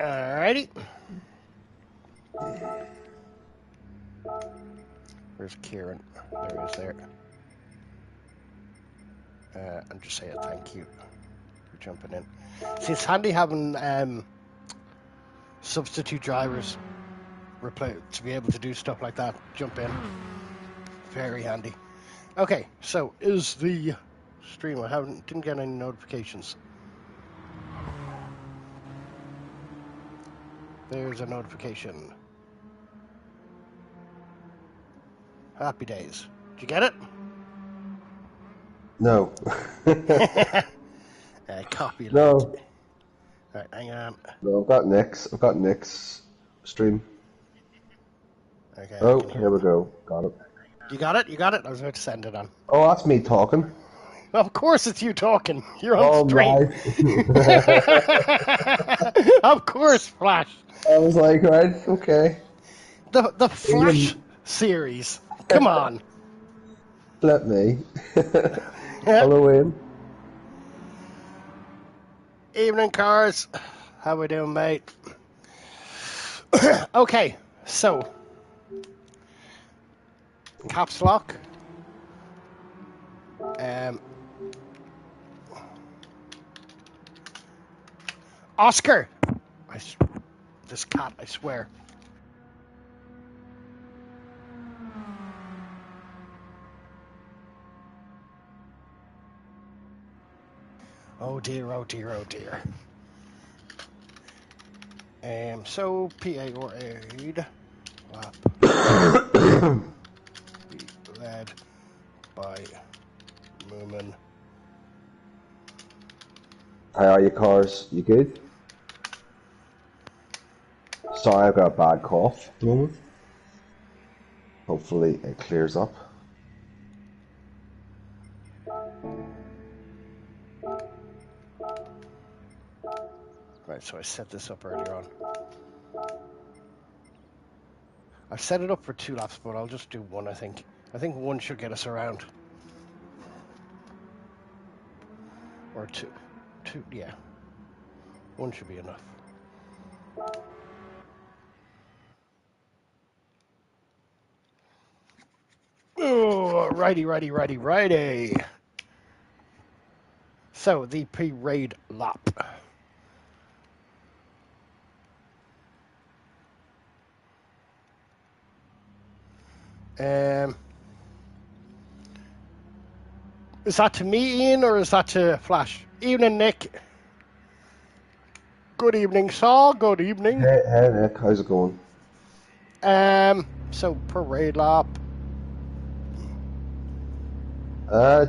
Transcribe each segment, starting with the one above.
Alrighty. Where's Kieran? There he is there. And just say a thank you for jumping in. See, it's handy having substitute drivers to be able to do stuff like that. Jump in. Very handy. Okay, so is the stream? I didn't get any notifications. There's a notification. Happy days. Did you get it? No. Copy. No. Right, hang on. No, I've got Nick's stream. Okay. Oh, here we go. Got it. You got it? You got it? I was about to send it on. Oh, that's me talking. Of course it's you talking. You're on stream. Of course, Flash. I was like, right, okay. The Flash series. Come on. Let me. Hello, Ian. Evening, cars. How we doing, mate? Okay, so caps lock. Oscar. This cat, I swear. Oh dear, oh dear, oh dear. So PA or aid lap be led by Moomin. How are you, cars? You good? Sorry, I've got a bad cough at the moment. Hopefully it clears up. Right, so I set this up earlier on. I've set it up for 2 laps, but I'll just do 1, I think. I think 1 should get us around. Or 2. 2, yeah. 1 should be enough. Oh, righty. So, the pre-raid lap. Is that to me, Ian, or is that to Flash? Evening, Nick. Good evening, Saul. Good evening. Hey, Nick. How's it going? So parade lap.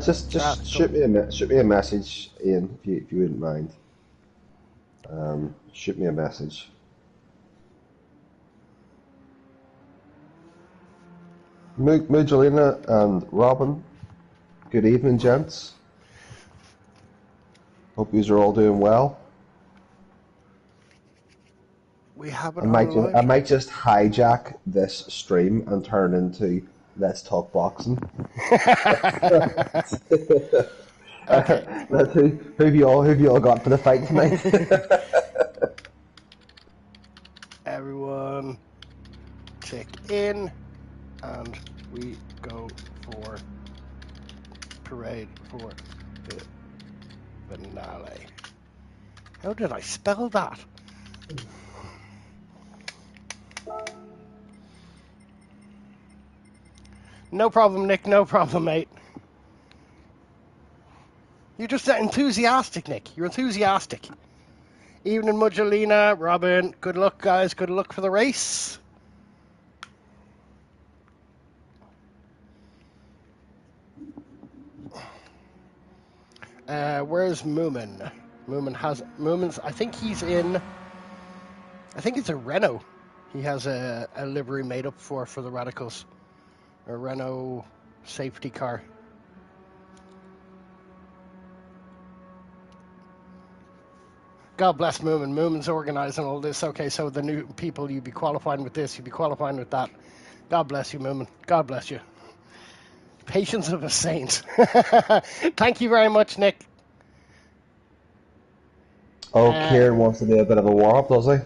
Just shoot me a message, Ian, if you wouldn't mind. Shoot me a message. Mujolina and Robin, good evening, gents. Hope you are all doing well. We haven't. I might just hijack this stream and turn into Let's Talk Boxing. Okay. Who have you all got for the fight tonight? Everyone, check in. And we go for parade for the finale. How did I spell that? No problem, Nick. No problem, mate. You're just enthusiastic, Nick. You're enthusiastic. Evening, Mujolina, Robin. Good luck, guys. Good luck for the race. Where's Moomin? Moomin's. I think he's in. I think it's a Renault. He has a livery made up for the Radicals, a Renault safety car. God bless Moomin. Moomin's organising all this. Okay, so the new people, you'd be qualifying with this, you'd be qualifying with that. God bless you, Moomin. God bless you. Patience of a saint. Thank you very much, Nick. Oh, Kieran wants to do a bit of a warm-up, does he?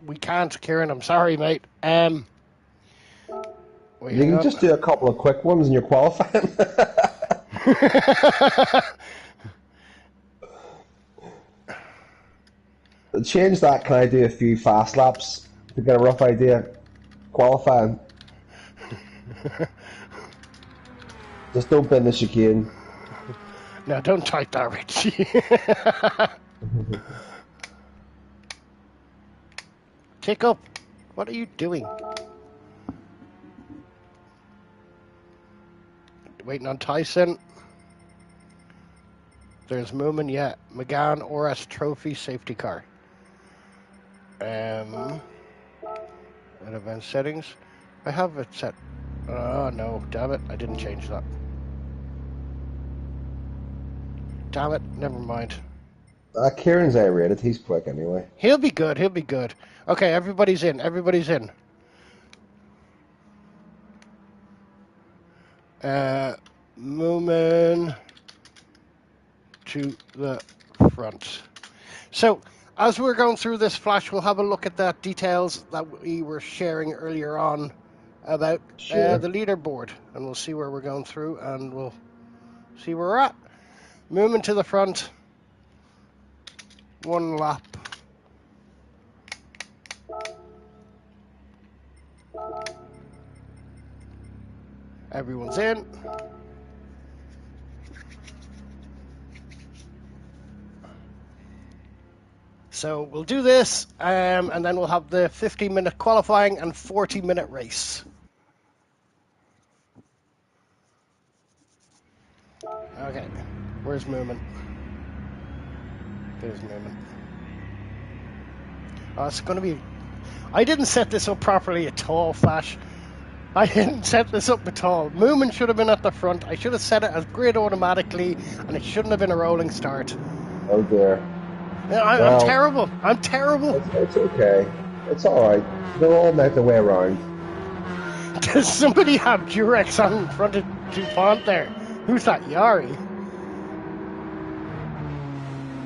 we can't, Kieran. I'm sorry, mate. Wait, You can just do a couple of quick ones and you're qualifying. Change that. Can I do a few fast laps to get a rough idea? Qualifying. Just don't bend the chicane. No, don't type that, Richie. Kick up. What are you doing? Waiting on Tyson. There's Moomin, yeah. McGann, ORS Trophy Safety Car. And event settings. I have it set. Oh no, damn it, I didn't change that. Damn it, never mind. Kieran's A-rated, he's quick anyway. He'll be good, he'll be good. Okay, everybody's in, everybody's in. Moomin to the front. So, as we're going through this flash, we'll have a look at that details that we were sharing earlier on about the leaderboard, and we'll see where we're going through, and we'll see where we're at. Moving to the front, 1 lap. Everyone's in. So we'll do this, and then we'll have the 15-minute qualifying and 40-minute race. Okay, where's Moomin? There's Moomin. Oh, it's going to be... I didn't set this up properly at all, Flash. I didn't set this up at all. Moomin should have been at the front. I should have set it as grid automatically, and it shouldn't have been a rolling start. Oh dear. I'm terrible. I'm terrible. It's okay. It's alright. They'll all make their way around. Does somebody have Durex on in front of DuPont there? Who's that, Yari?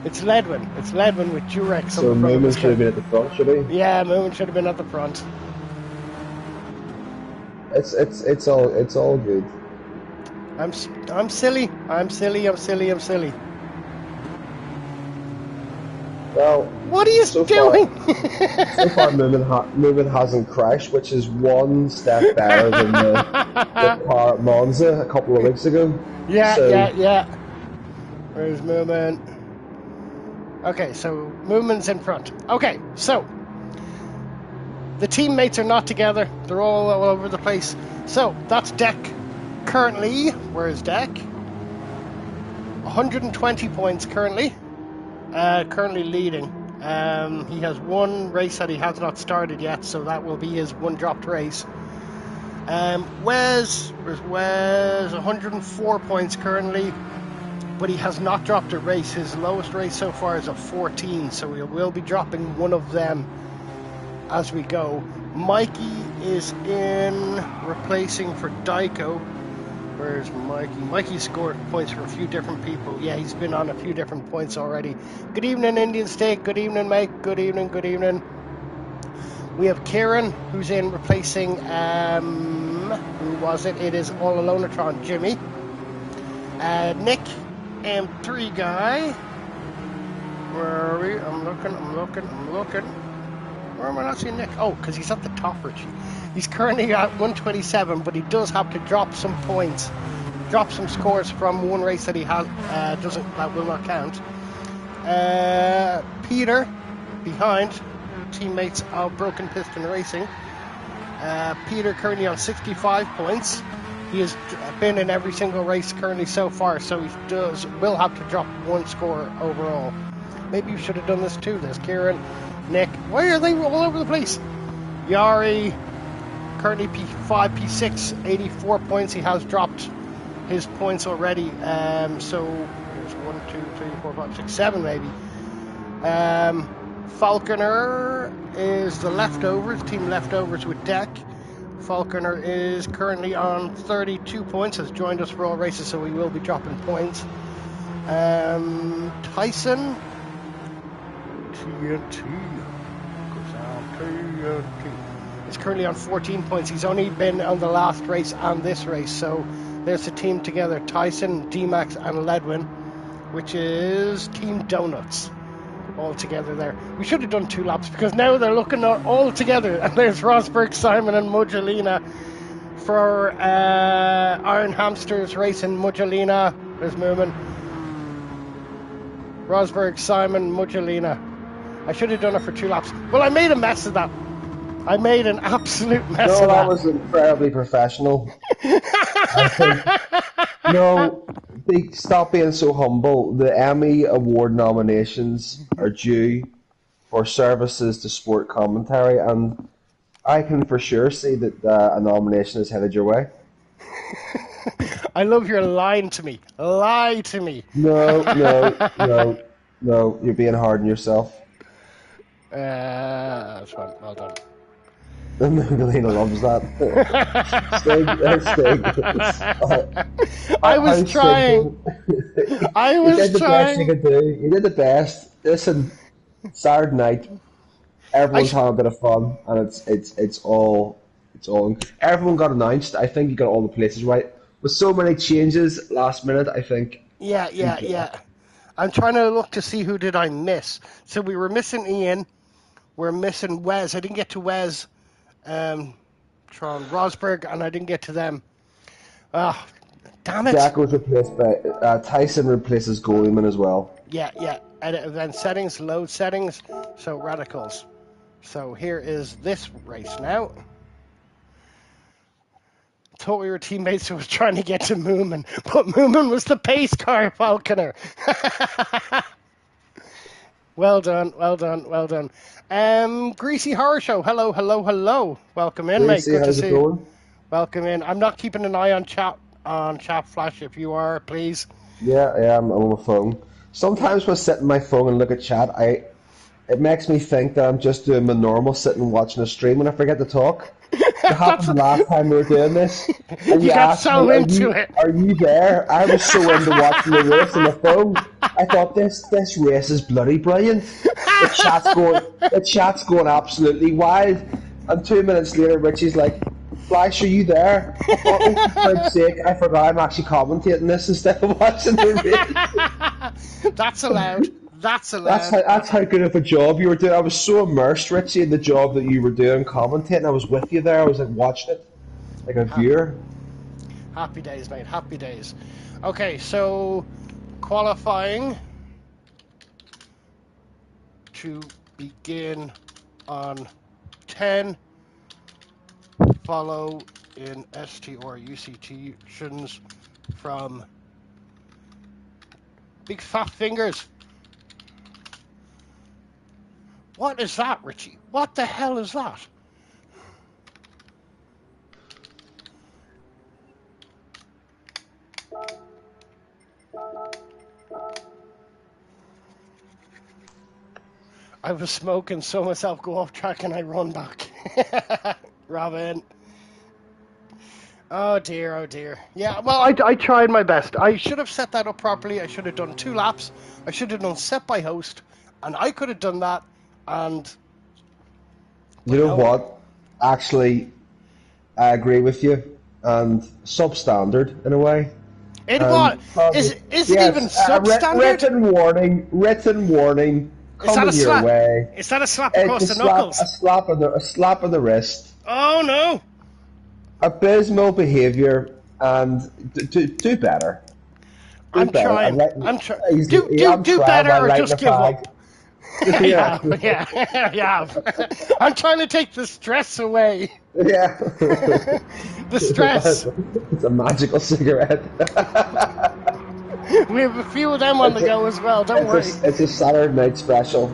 It's Ledwin. It's Ledwin with Durex. So Moomin should have been at the front, should he? Yeah, Moomin should have been at the front. It's all good. I'm silly. I'm silly. Well, what are you doing? So far, Moomin hasn't crashed, which is one step better than the car at Monza a couple of weeks ago. Yeah. Where's Moomin? Okay, so Moomin's in front. Okay, so the teammates are not together. They're all over the place. So that's Deck. Currently, where's Deck? 120 points currently. Currently leading. He has one race that he has not started yet, so that will be his one dropped race. Where's Wes? 104 points currently, but he has not dropped a race. His lowest race so far is a 14, so we will be dropping one of them as we go. Mikey is in, replacing for Daiko. Where's Mikey? Mikey scored points for a few different people. Yeah, he's been on a few different points already. Good evening, Indian Steak. Good evening, mate. Good evening. We have Kieran, who's in, replacing, who was it? It is All Alonatron Jimmy. Nick, M3 guy. Where are we? I'm looking. Where am I not seeing Nick? Oh, because he's at the top, Richie. He's currently at 127, but he does have to drop some points, drop some scores from one race that he has that will not count. Peter, behind, teammates of Broken Piston Racing. Peter currently on 65 points. He has been in every single race currently so far, so he will have to drop one score overall. Maybe you should have done this too. There's Kieran, Nick. Why are they all over the place? Yari, currently P5, P6, 84 points. He has dropped his points already. So there's 1, 2, 3, 4, 5, 6, 7 maybe. Falconer is the leftovers, team leftovers with Deck. Falconer is currently on 32 points, has joined us for all races, so we will be dropping points. Tyson, TNT, He's on TNT. He's currently on 14 points. He's only been on the last race and this race. So there's a team together. Tyson, D-Max and Ledwin, which is Team Donuts. All together there. We should have done 2 laps because now they're looking all together. And there's Rosberg, Simon and Mugelina for Iron Hamsters racing Mugelina. There's Moomin. Rosberg, Simon, Mugelina. I should have done it for 2 laps. Well, I made a mess of that. I made an absolute mess of that. No, that was incredibly professional. I think, no, stop being so humble. The Emmy Award nominations are due for services to sport commentary, and I can for sure see that a nomination is headed your way. I love your lying to me. Lie to me. No, you're being hard on yourself. That's fun. Well done. Galena loves that. I was trying. I was you did the trying. best you could do. You did the best. Listen, Saturday night, everyone's having a bit of fun, and it's all. Everyone got announced. I think you got all the places right. With so many changes last minute, I think. Yeah. I'm trying to look to see who did I miss. So we were missing Ian. We're missing Wes. I didn't get to Wes. Tron Rosberg, and I didn't get to them. Damn it. Jack was replaced by Tyson replaces Goldman as well. Yeah. Edit event settings, load settings, so radicals. So here is this race now. Thought we were teammates who was trying to get to Moomin, but Moomin was the pace car falconer. Well done. Greasy Horror Show. Hello. Welcome in, Greasy, mate. Good to how's see it you. going? Welcome in. I'm not keeping an eye on chat flash. If you are, please. Yeah, I'm on my phone. Sometimes when I sit in my phone and look at chat, it makes me think that I'm just doing my normal sitting watching a stream and I forget to talk. It happened last time we were doing this. And you got so into it. Are you there? I was so into watching the race on the phone. I thought this race is bloody brilliant. The chat's going absolutely wild. And 2 minutes later, Richie's like, Flash, are you there? I thought, for God's sake, I forgot I'm actually commentating this instead of watching the race. That's allowed. That's how good of a job you were doing. I was so immersed, Richie, in the job that you were doing, commentating. I was with you there. I was like watching it, like a viewer. Happy days, mate. Happy days. Okay, so qualifying to begin on 10. Follow in ST or UCT actions from Big Fat Fingers. What is that, Richie? What the hell is that? I was smoking, saw myself go off track, and I run back. Robin. Oh dear. Yeah, well, I tried my best. I should have set that up properly. I should have done 2 laps. I should have done set by host, and I could have done that. And you know what? Actually, I agree with you. And substandard in a way. It what? Is it even substandard? Written warning. Coming your way. Is that a slap across the knuckles? A slap on the wrist. Oh no! Abysmal behaviour, and do better. I'm trying. Do better, or just give up. Yeah. I'm trying to take the stress away. Yeah. The stress. It's a magical cigarette. We have a few of them on the go as well, don't worry. It's a Saturday night special.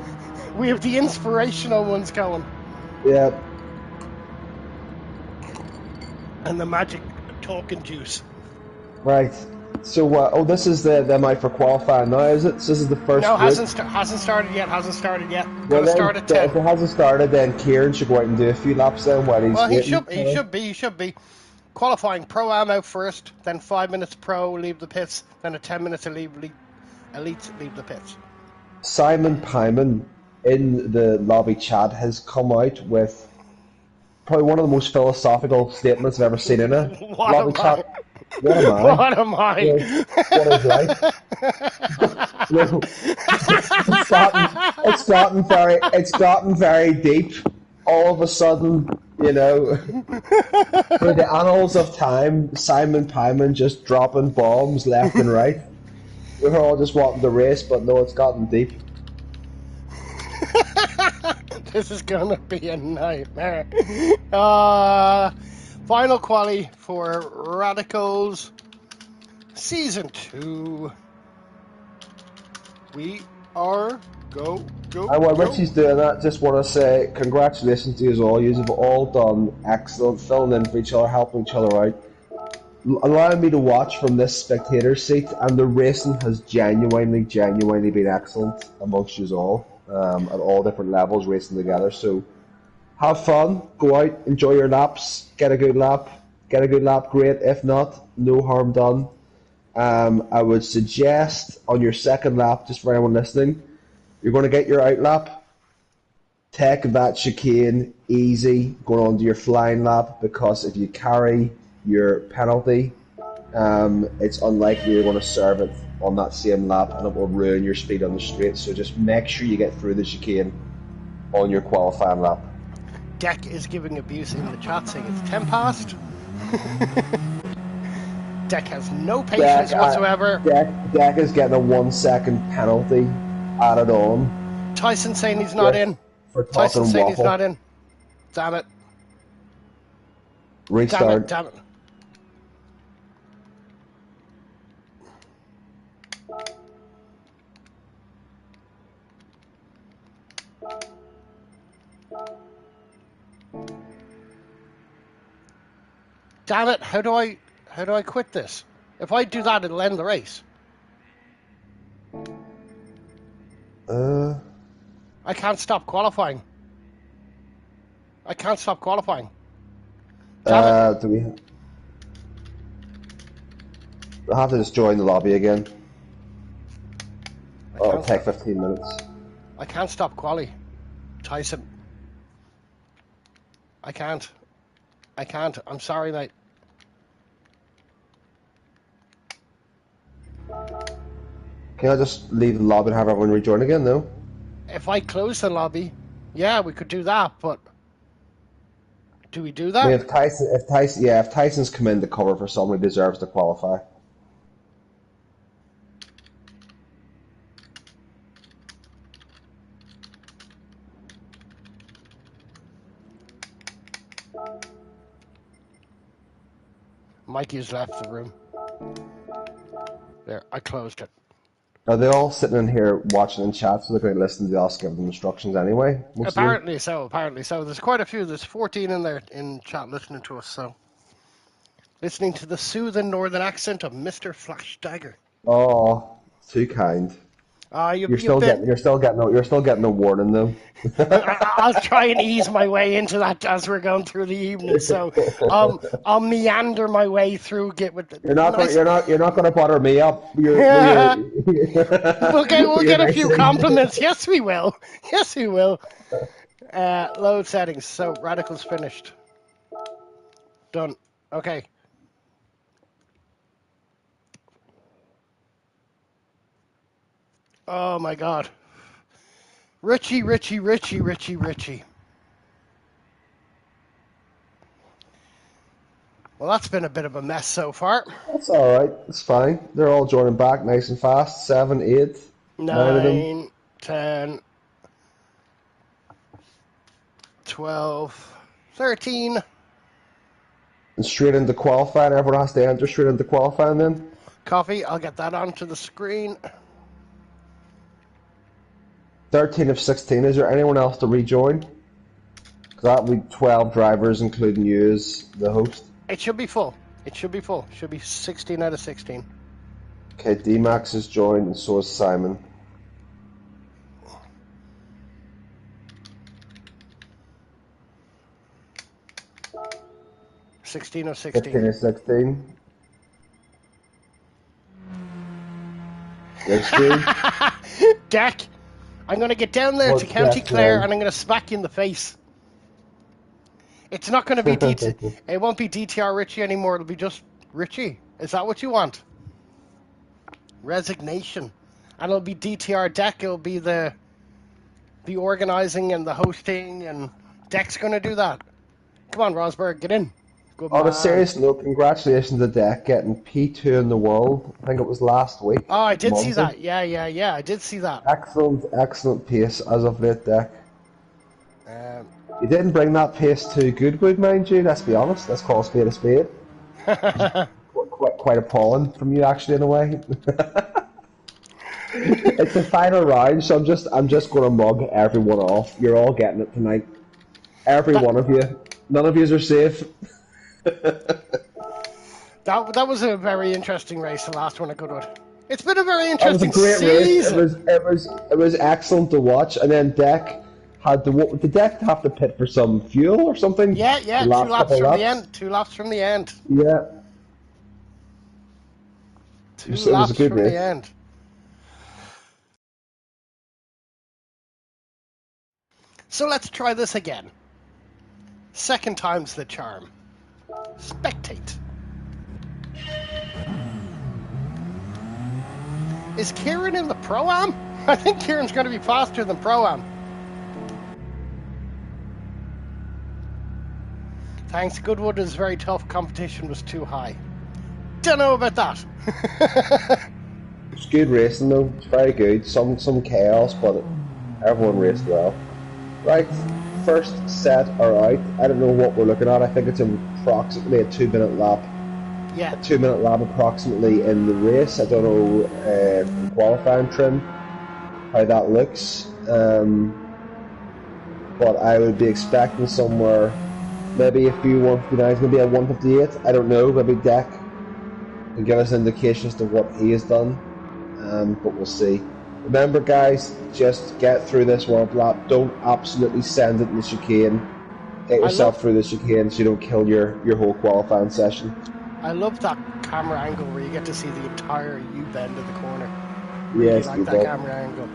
We have the inspirational ones going. Yeah. And the magic talking juice. Right. So, this is them out for qualifying now, is it? So this is the first No, hasn't started yet. Gonna start at 10. If it hasn't started, then Kieran should go out and do a few laps then while he's waiting. He should be. Qualifying Pro-Am out first, then 5 minutes Pro, leave the pits, then a 10 minutes Elites leave the pits. Simon Pyman in the lobby chat has come out with probably one of the most philosophical statements I've ever seen in a What lobby am I? chat. What am I? What am I? What is life? You know, it's gotten very deep. All of a sudden, you know, for the annals of time, Simon Pyman just dropping bombs left and right. We're all just wanting to race, but no, it's gotten deep. This is gonna be a nightmare. Final quali for Radicals Season 2. We are go. And while Richie's doing that, just want to say congratulations to you all. You have all done excellent, filling in for each other, helping each other out, allowing me to watch from this spectator seat, and the racing has genuinely been excellent amongst you all, at all different levels, racing together. So have fun, go out, enjoy your laps, get a good lap, great. If not, no harm done. I would suggest on your second lap, just for anyone listening, you're going to get your out lap, take that chicane easy, going on to your flying lap, because if you carry your penalty, it's unlikely you're going to serve it on that same lap, and it will ruin your speed on the straight. So just make sure you get through the chicane on your qualifying lap. Deck is giving abuse in the chat, saying it's 10 past. Deck has no patience whatsoever. Deck is getting a 1 second penalty added on. Tyson saying he's not in. Tyson saying he's not in. Damn it. Restart. Damn it. Damn it, how do I quit this? If I do that, it'll end the race. I can't stop qualifying. Damn it. Do we I'll have to just join the lobby again. It'll take 15 minutes. I can't stop quali. Tyson. I can't. I'm sorry, mate. Can I just leave the lobby and have everyone rejoin again, though? If I close the lobby, yeah, we could do that, but do we do that? I mean, if Tyson's come in to cover for someone who deserves to qualify. Mikey's left the room. There, I closed it. Are they all sitting in here watching in chat, so they're going to listen to us give them instructions anyway? Apparently so. There's quite a few. There's 14 in there in chat listening to us, so. Listening to the soothing northern accent of Mr. FLASHDAGGER. Oh, too kind. You're still getting a warning though. I'll try and ease my way into that as we're going through the evening. So I'll meander my way through. You're not going to butter me up. We'll get a few compliments. Yes, we will. Load settings. So Radicals finished. Done. Okay. Oh my God. Richie. Well, that's been a bit of a mess so far. That's alright. It's fine. They're all joining back nice and fast. 7, 8, 9, 10, 12, 13. And straight into qualifying. Everyone has to enter straight into qualifying then. Coffee, I'll get that onto the screen. 13 of 16. Is there anyone else to rejoin? Because that would be 12 drivers, including you as the host. It should be full. Should be 16 out of 16. Okay, D-Max has joined, and so is Simon. $16 of 16. 15 of 16. There's Steve. Deck, I'm going to get down there to What's County Deck Clare doing? and I'm going to smack you in the face. It's not going to be it won't be DTR Richie anymore. It'll be just Richie. Is that what you want? Resignation. And it'll be DTR Deck. It'll be the organising and the hosting, and Deck's going to do that. Come on, Rosberg, get in. Good On a man. serious note, congratulations to Deck getting P2 in the world. I think it was last week. Oh, I did see Monday. that. Yeah, I did see that. Excellent pace as of late, Deck. Um, You didn't bring that pace to Goodwood, mind you, let's be honest. Let's call a spade a spade. Quite appalling from you, actually, in a way. It's the final round, so I'm just going to mug everyone off. You're all getting it tonight. Every one of you. None of yous are safe. that was a very interesting race, the last one at Goodwood. It's been a very interesting It was a great season. race. It was excellent to watch. And then Deck had to did Deck have to pit for some fuel or something? Yeah. 2 laps from the end. 2 laps from the end. Yeah. 2 laps from the end. So let's try this again. Second time's the charm. Spectate. Is Kieran in the Pro-Am? I think Kieran's going to be faster than Pro-Am. Thanks, Goodwood is very tough. Competition was too high. Don't know about that. It's good racing though. It's very good. Some chaos, but everyone raced well. Right, first set are out. I don't know what we're looking at. I think it's approximately a 2-minute lap. Yeah. A 2-minute lap approximately in the race. I don't know in qualifying trim how that looks. But I would be expecting somewhere maybe a few 159s, maybe a 158. I don't know. Maybe Deck can give us an indication as to what he has done. But we'll see. Remember, guys, just get through this world lap. Don't absolutely send it in the chicane. Get yourself through the chicane so you don't kill your whole qualifying session. I love that camera angle where you get to see the entire U-bend of the corner. Yes, like that camera angle.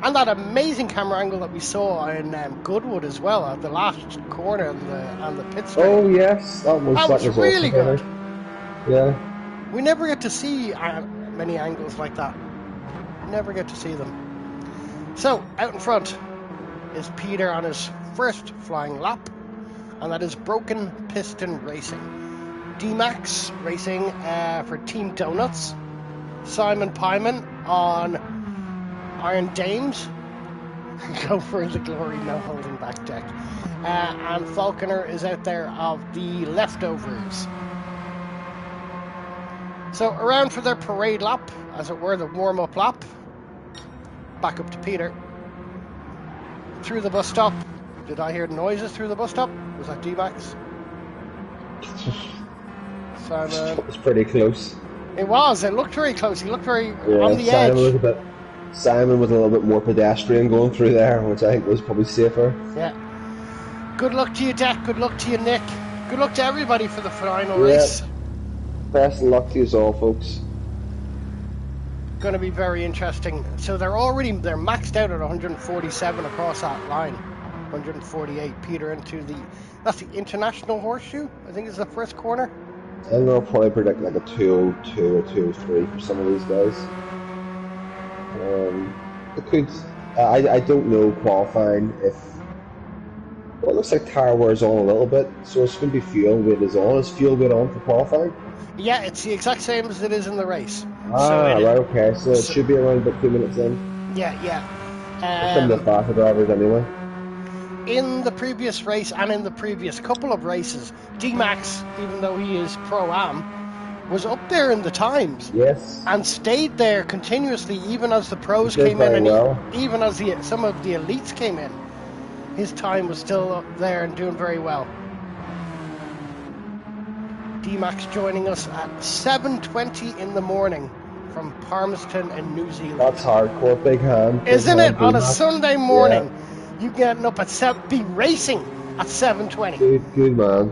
And that amazing camera angle that we saw in Goodwood as well, at the last corner and the pit straight. Oh, yes. That was really good. Yeah. We never get to see many angles like that. Never get to see them. So, out in front is Peter on his first flying lap, and that is Broken Piston Racing. D-Max Racing for Team Donuts. Simon Pyman on Iron Dames. Go for the glory, no holding back Deck. And Falconer is out there of the Leftovers. So around for their parade lap, as it were, the warm-up lap. Back up to Peter. Through the bus stop. Did I hear noises through the bus stop? Was that D-Max? Simon. It was pretty close. It was. It looked very close. He looked very on the edge. Simon was a little bit more pedestrian going through there, which I think was probably safer. Yeah. Good luck to you, Deck. Good luck to you, Nick. Good luck to everybody for the final race. Best of luck to you all, folks. Going to be very interesting. So they're maxed out at 147 across that line. 148. Peter into that's the International Horseshoe, I think is the first corner. I think I'll probably predict like a 202 or 203 for some of these guys. It could. I don't know qualifying if. Well, it looks like tire wears on a little bit, so it's going to be fuel weight is on. Is fuel weight on for qualifying? Yeah, it's the exact same as it is in the race. Right, okay. So it should be around about 2 minutes in. Yeah. Some of the faster drivers anyway. In the previous race and in the previous couple of races, D-Max, even though he is Pro-Am, was up there in the times. Yes. And stayed there continuously, even as the pros came in, and even as some of the elites came in. His time was still up there and doing very well. D-Max joining us at 7:20 in the morning from Palmerston in New Zealand. That's hardcore, big hand. Isn't it? On a Sunday morning, you getting up at be racing at 7:20. Good man.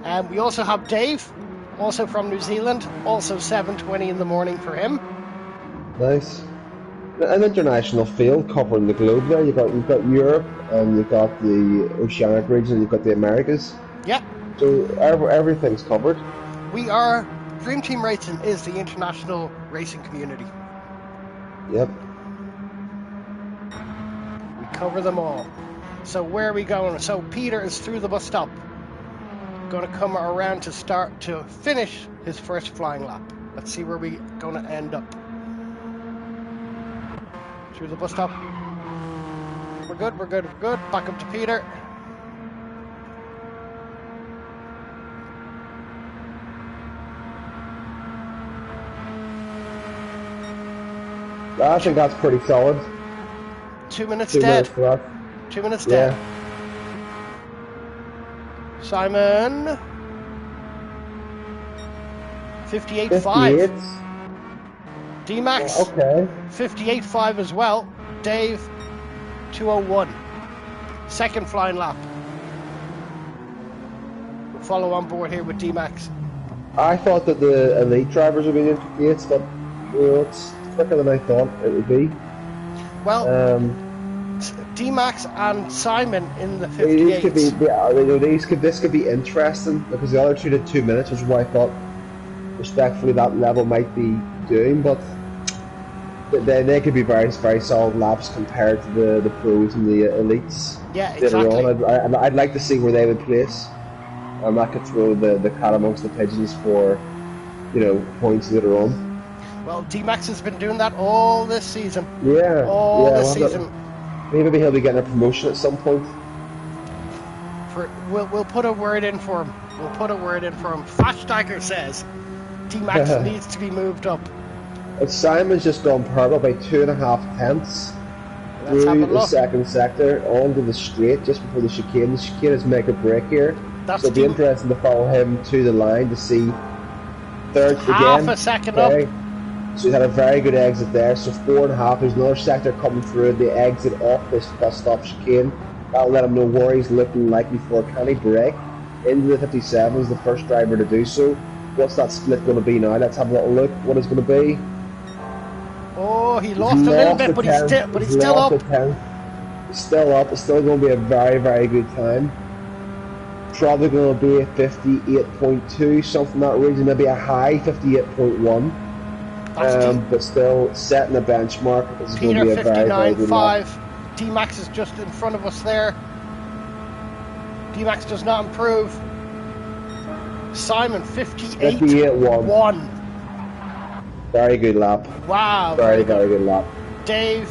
And we also have Dave, also from New Zealand, also 7:20 in the morning for him. Nice. an international field covering the globe. There, you've got Europe, and you've got the Oceanic region, and you've got the Americas. Yeah. So everything's covered. We are Dream Team Racing is the international racing community. Yep. We cover them all. So where are we going? So Peter is through the bus stop. Going to come around to finish his first flying lap. Let's see where we're going to end up. Through the bus stop. We're good. Back up to Peter. I think that's pretty solid. 2 minutes dead. 2 minutes dead. Yeah. Simon. 58.5. D-Max. Okay. 58.5 as well. Dave. 2:01. Second flying lap. We'll follow on board here with D-Max. I thought that the elite drivers would be in 58, but it's quicker than I thought it would be. Well, D-Max and Simon in the 58. This could be interesting because the other two did 2 minutes, which is what I thought respectfully that level might be doing, but they could be very, very solid laps compared to the pros and the elites. Yeah, exactly. Later on. I'd like to see where they would place. And that could throw the cat amongst the pigeons for, points later on. Well, D-Max has been doing that all this season. Yeah. All this season. Maybe he'll be getting a promotion at some point. We'll put a word in for him. FLASHDAGGER says D-Max needs to be moved up. And Simon's just gone purple by 2.5 tenths through the second sector onto the straight just before the chicane. The chicane is make or break here. So it'll be interesting to follow him to the line to see third again. Half a second up. So he's had a very good exit there. So 4.5. There's another sector coming through. The exit off this bus stop chicane. That'll let him know where he's looking likely for. Can he break into the 57 as the first driver to do so? What's that split going to be now? Let's have a little look. What is going to be? Oh, he lost a little bit, but he's still up. He's still up. It's still going to be a very, very good time. Probably going to be a 58.2, something in that region, maybe a high 58.1. But still setting a benchmark. This is going to be a very, very good lap. D-Max is just in front of us there. D-Max does not improve. Simon 58.1. Very good lap. Wow. Very good lap. Dave.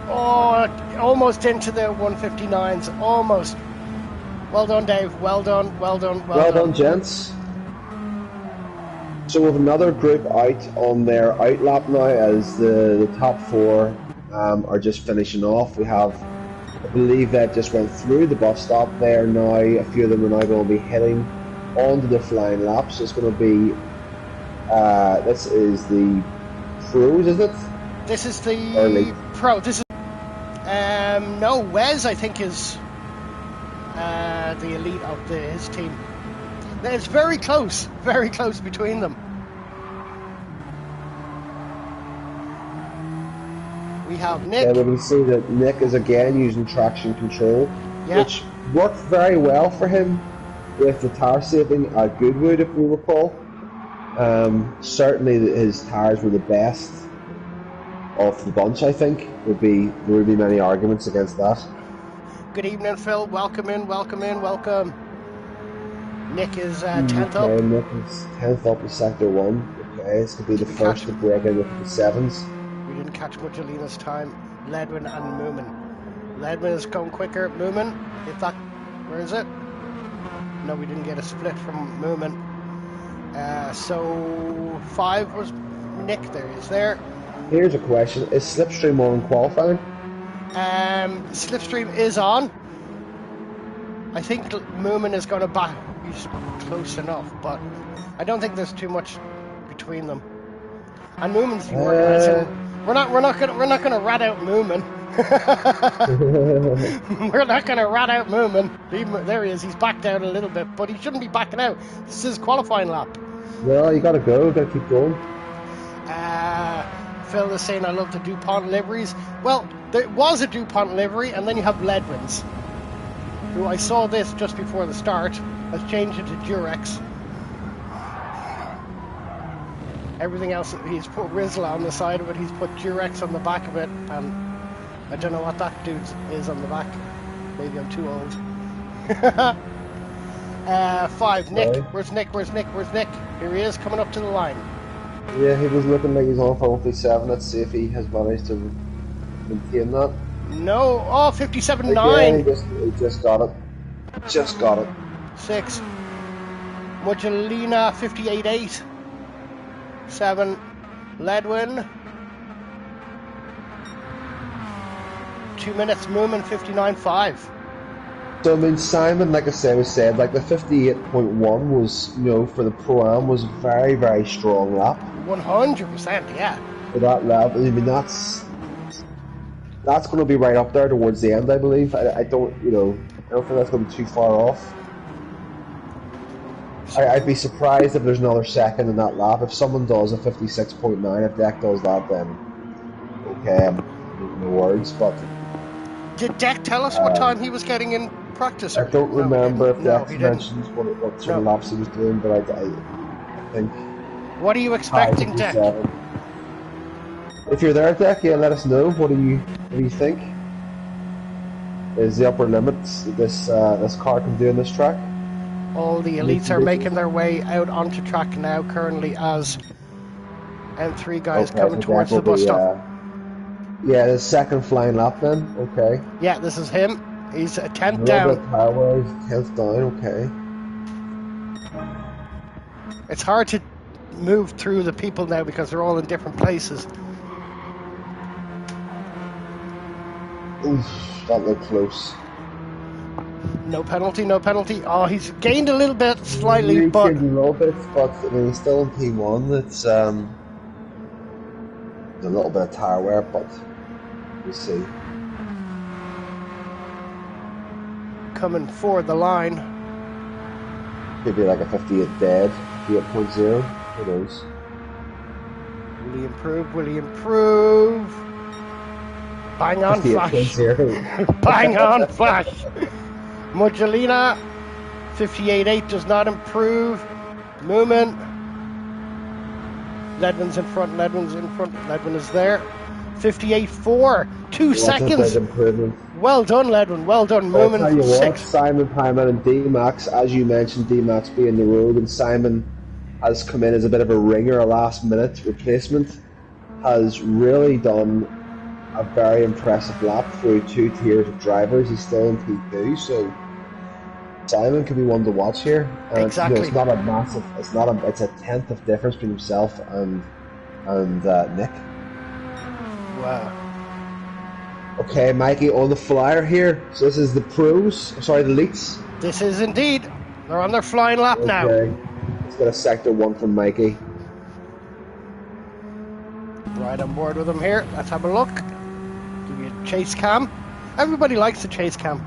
Oh, almost into the 159s. Almost. Well done, Dave. Well done, gents. So we have another group out on their out lap now as the top four are just finishing off. We have, I believe that just went through the bus stop there now. A few of them are now going to be heading onto the flying laps. So it's going to be, this is the pros, is it? This is the pro. This is, no, Wes I think is the elite of his team. It's very close between them. We have Nick. Yeah, we can see that Nick is again using traction control, which worked very well for him with the tire saving at Goodwood, if we recall. Certainly his tires were the best of the bunch, I think. There would be many arguments against that. Good evening, Phil. Welcome in. Nick is 10th up. Nick is 10th up in Sector 1. Okay, this could be the first to break in with the 7s. We didn't catch much of Lena's time. Ledwin and Moomin. Ledwin is going quicker. Moomin, where is it? No, we didn't get a split from Moomin. So 5 was Nick. There he is there. Here's a question. Is Slipstream on in qualifying? Slipstream is on. I think Moomin is going to back. He's close enough, but I don't think there's too much between them. And Moomin's the organizer. We're not gonna rat out Moomin. We're not gonna rat out Moomin. There he is. He's backed out a little bit, but he shouldn't be backing out. This is his qualifying lap. Well, you gotta go. Gotta keep going. Phil is saying I love the DuPont liveries. Well, there was a DuPont livery, and then you have Ledwin's, who I saw this just before the start, has changed it to Durex. Everything else, he's put Rizla on the side of it, he's put Durex on the back of it, and I don't know what that dude is on the back. Maybe I'm too old. 5, Nick. Sorry. Where's Nick? Where's Nick? Where's Nick? Here he is, coming up to the line. Yeah, he was looking like he's on for 57. Let's see if he has managed to maintain that. No. Oh, 57.9. Again, he just got it. Just got it. 6. Mugelina, 58.8. 7. Ledwin. 2 minutes. Moomin, 59.5. So, I mean, Simon, like I said, like the 58.1 was, you know, for the Pro-Am was a very, very strong lap. 100%, yeah. For that lap, I mean, that's going to be right up there towards the end, I believe. I don't think that's going to be too far off. I'd be surprised if there's another second in that lap. If someone does a 56.9, if Deck does that, then okay, no words. But did Deck tell us what time he was getting in practice? I don't remember if Deck mentioned what sort of laps he was doing, but I think. What are you expecting, Deck? If you're there, Deck, yeah, let us know. What do you think? Is the upper limit this car can do in this track? All the elites are making their way out onto track now, currently, as M3 guys coming towards the bus stop. Yeah, the second flying lap then. Okay. Yeah, this is him. He's a 10th down. Power, 10th down. Okay. It's hard to move through the people now because they're all in different places. Oof, that looked close. No penalty, no penalty. Oh, he's gained a little bit, slightly, but... a little bit, but I mean, he's still in P1. It's a little bit of tire wear, but we'll see. Coming for the line. Could be like a 58 dead, 58.0, who knows. Will he improve? Will he improve? Bang on, Flash. Bang on, Flash. Mugelina, 58.8 does not improve. Moomin. Ledwin's in front, Ledwin's in front, Ledwin is there. 58.4, 2 seconds. Well done, Ledwin, well done. Moomin, 6. Simon Pyman and D-Max, as you mentioned, D-Max being the road, and Simon has come in as a bit of a ringer, a last-minute replacement, has really done a very impressive lap through 2 tiers of drivers. He's still in P2, so Simon could be one to watch here. And exactly. It's not a massive. It's a 10th of difference between himself and Nick. Wow. Okay, Mikey on the flyer here. So this is the pros. Sorry, the elites. This is indeed. They're on their flying lap now. Let's get a sector 1 from Mikey. Right on board with him here. Let's have a look. Give you a chase cam. Everybody likes the chase cam.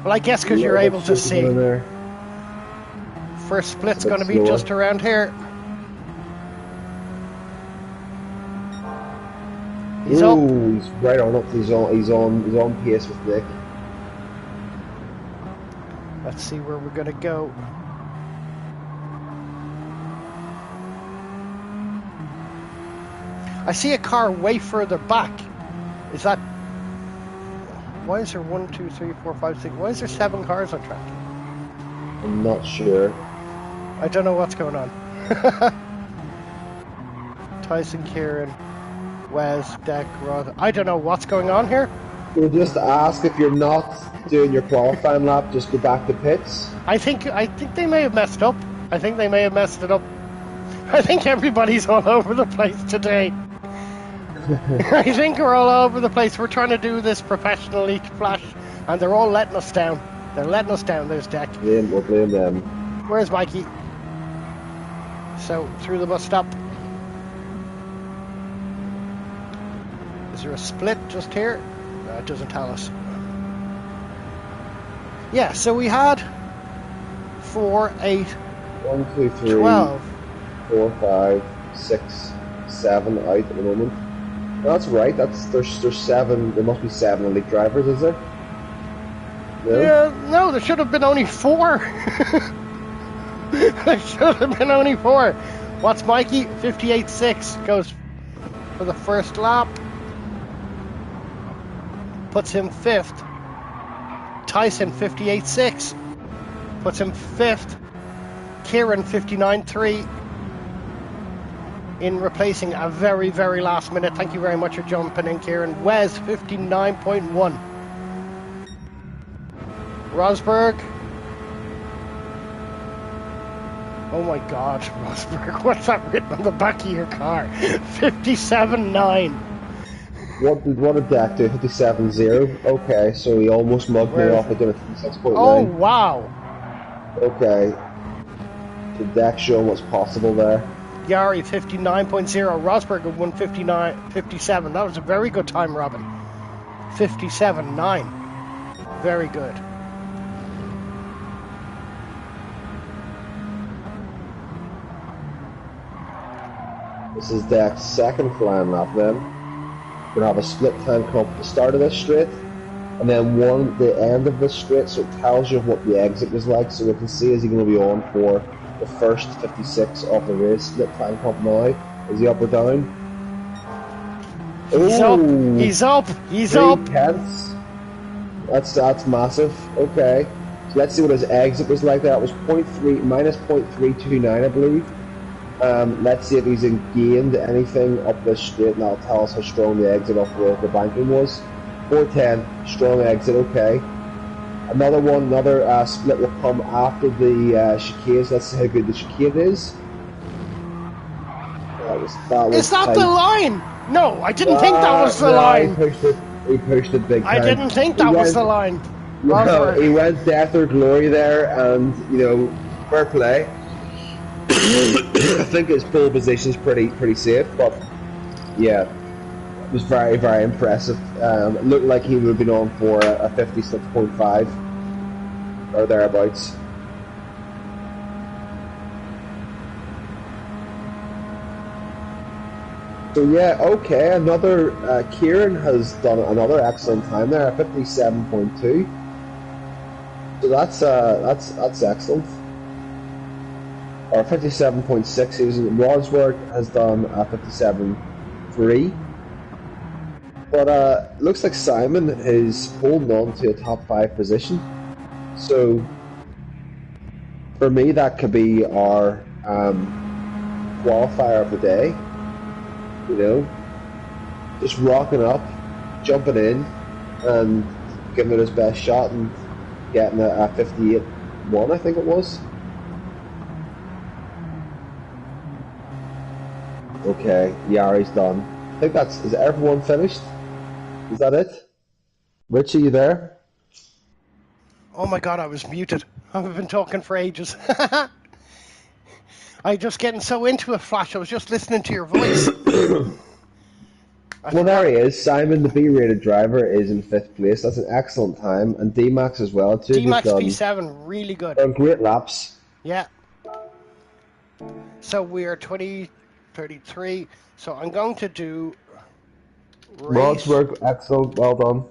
Well, I guess because you're able to see. First split's going to be just around here. He's up. He's right on up. He's on pace with Nick. Let's see where we're going to go. I see a car way further back. Is that... Why is there 1, 2, 3, 4, 5, 6... Why is there 7 cars on track? I'm not sure. I don't know what's going on. Tyson, Kieran, Wes, Deck, Rod... I don't know what's going on here. We'll just ask if you're not doing your qualifying lap, just go back to pits. I think they may have messed up. I think they may have messed it up. I think everybody's all over the place today. I think we're all over the place. We're trying to do this professionally, Flash, and they're all letting us down. They're letting us down. There's Deck. We'll blame them. Where's Mikey? So, through the bus stop. Is there a split just here? No, it doesn't tell us. Yeah, so we had 4, 8, 1, 2, 3, 12. 4, 5, 6, 7 out at the moment. No, that's right. There's 7. There must be 7 elite drivers, is there? No? Yeah, no, there should have been only 4. There should have been only 4. What's Mikey? 58.6 goes for the first lap. Puts him 5th. Tyson 58.6 puts him 5th. Kieran 59.3 in replacing a very, very last minute. Thank you very much for jumping in, Kieran. Wes 59.1. Rosberg. Oh my God, Rosberg, what's that written on the back of your car? 57.9. What did Dak do? 57.0. Okay, so he almost mugged me off at doing 56.9. Oh wow. Okay. So Dak showing what's possible there. Yari 59.0. Rosberg at 1:59.57. That was a very good time, Robin. 57.9. Very good. This is Dak's second flying lap then. We're going to have a split time comp at the start of this straight, and then one at the end of this straight, so it tells you what the exit was like, so we can see is he going to be on for the first 56 of the race. Split time comp now. Is he up or down? He's up. He's up. He's up. 3/10. That's massive. Okay. So let's see what his exit was like. That was minus 0.329, I believe. Let's see if he's gained anything up this straight, and that'll tell us how strong the exit off the banking was. 410, strong exit, okay. Another split will come after the chicanes. Let's see how good the chicane is. That was is that tight. the line? No, I didn't think that was the line. He pushed it big time. I didn't think that was the line. No, he went death or glory there, and, fair play. I think his pole position is pretty safe, but yeah, it was very, very impressive. It looked like he would have been on for a 56.5 or thereabouts. So yeah, okay, another Kieran has done another excellent time there, a 57.2. So that's excellent. Or 57.6. Rosberg has done a 57.3. But looks like Simon is holding on to a top 5 position. So for me, that could be our qualifier of the day. Just rocking up, jumping in, and giving it his best shot and getting a 58.1, I think it was. Okay, Yari's done. I think is everyone finished? Is that it? Richie, you there? Oh my God, I was muted. I've been talking for ages. I'm just getting so into it, Flash. I was just listening to your voice. Well, there he is. Simon, the B-rated driver, is in 5th place. That's an excellent time. And D-Max as well, too. D-Max P7, really good. Done great laps. Yeah. So we are 20:33. So I'm going to do Rosberg, excellent. Well done.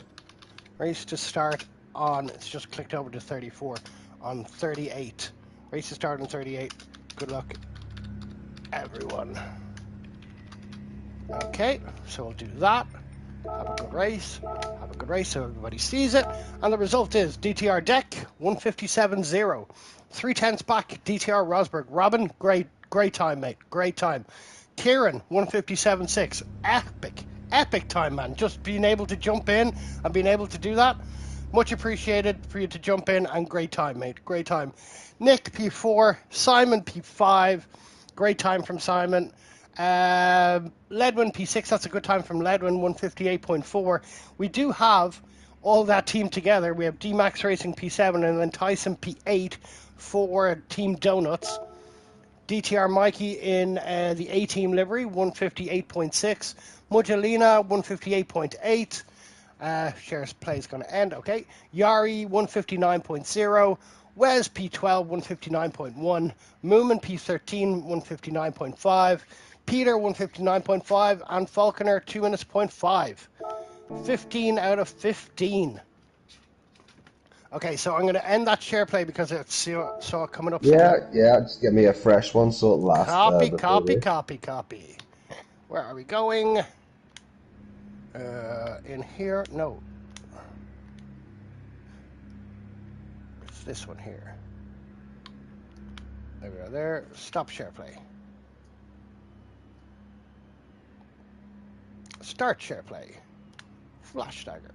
Race to start on, it's just clicked over to 34, on 38. Race to start on 38. Good luck, everyone. Okay, so we'll do that. Have a good race. Have a good race so everybody sees it. And the result is DTR Deck 157.0. 3/10 back, DTR Rosberg. Robin, great time, mate. Great time. Kieran 157.6. Epic time, man. Just being able to jump in and being able to do that. Much appreciated for you to jump in, and great time, mate. Great time. Nick P4, Simon P5. Great time from Simon. Ledwin P6, that's a good time from Ledwin, 158.4. We do have all that team together. We have D-Max Racing P7 and then Tyson P8 for Team Donuts. DTR Mikey in the A-Team livery, 158.6. Mujalina, 158.8. Shares play is going to end, okay. Yari, 159.0. Wes, P12, 159.1. Moomin, P13, 159.5. Peter 159.5, and Falconer 2 minutes 0.5. 15 out of 15. Okay, so I'm going to end that share play because it's saw it coming up. Yeah, just give me a fresh one so it'll last. Copy. Where are we going? In here? No. It's this one here. There we are there. Stop share play. Start share play. FLASHDAGGER.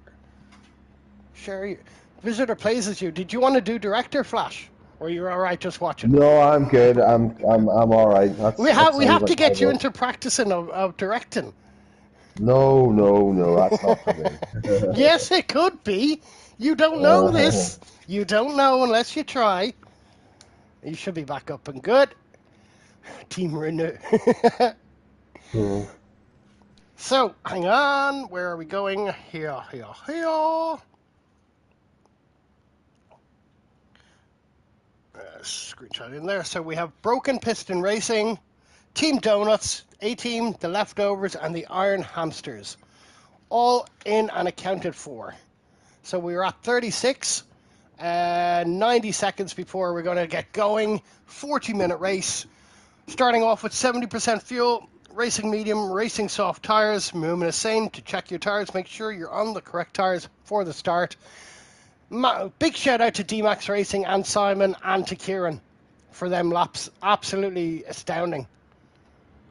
Share. Visitor plays as you. Did you want to do director, Flash? Or you're all right just watching? No, I'm good. I'm all right. We have to get you into practicing of directing. No, that's not for me. Yes, it could be. You don't know this. You don't know unless you try. You should be back up and good. Team Renew. So, hang on. Where are we going? Here. Screenshot in there. So we have Broken Piston Racing, Team Donuts, A-Team, The Leftovers, and the Iron Hamsters. All in and accounted for. So we were at 36, 90 seconds before we're going to get going. 40-minute race. Starting off with 70% fuel, racing medium, racing soft tires. Movement is same. To check your tires, make sure you're on the correct tires for the start. Big shout out to D-Max Racing and Simon and to Kieran for them laps. Absolutely astounding.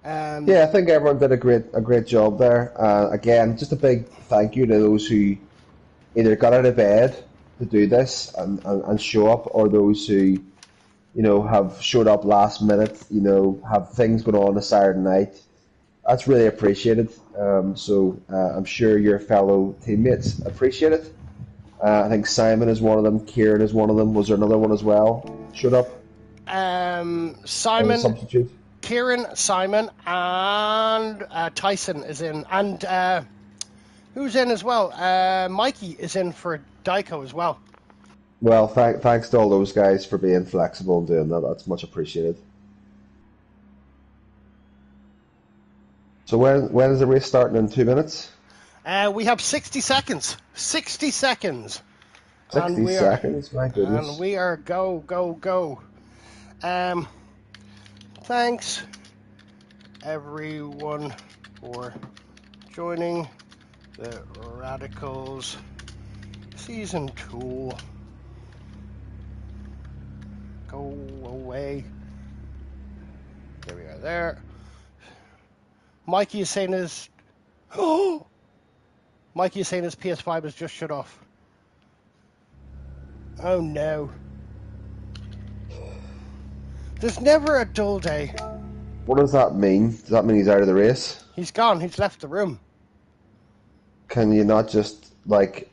Yeah, I think everyone did a great job there. Again, just a big thank you to those who either got out of bed to do this and show up, or those who, have showed up last minute, have things going on Saturday night. That's really appreciated. So I'm sure your fellow teammates appreciate it. I think Simon is one of them. Kieran is one of them. Was there another one as well? Showed up. Simon, substitute. Kieran, Simon, and Tyson is in, and who's in as well? Mikey is in for Dyko as well. Well, thanks to all those guys for being flexible and doing that. That's much appreciated. So when is the race starting? In 2 minutes? We have 60 seconds. 60 seconds. 60 seconds, my goodness. And we are go. Thanks, everyone, for joining the Radicals Season 2. Go away. There we are there. Mikey is saying his... Oh! Mikey is saying his PS5 has just shut off. Oh no. There's never a dull day. What does that mean? Does that mean he's out of the race? He's gone. He's left the room. Can you not just, restart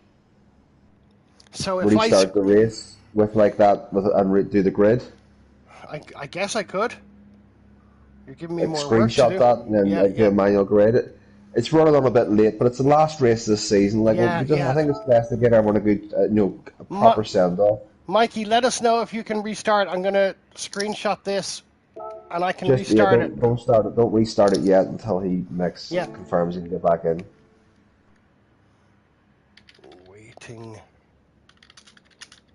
the race with that and do the grid? I guess I could. You're giving me more work to screenshot do. that and then do a manual grid. It's running on a bit late, but it's the last race of the season. I think it's best to get everyone a good, a proper send-off. Mikey, let us know if you can restart. I'm going to screenshot this, and I can restart it. Don't restart it yet until he confirms he can get back in. Waiting.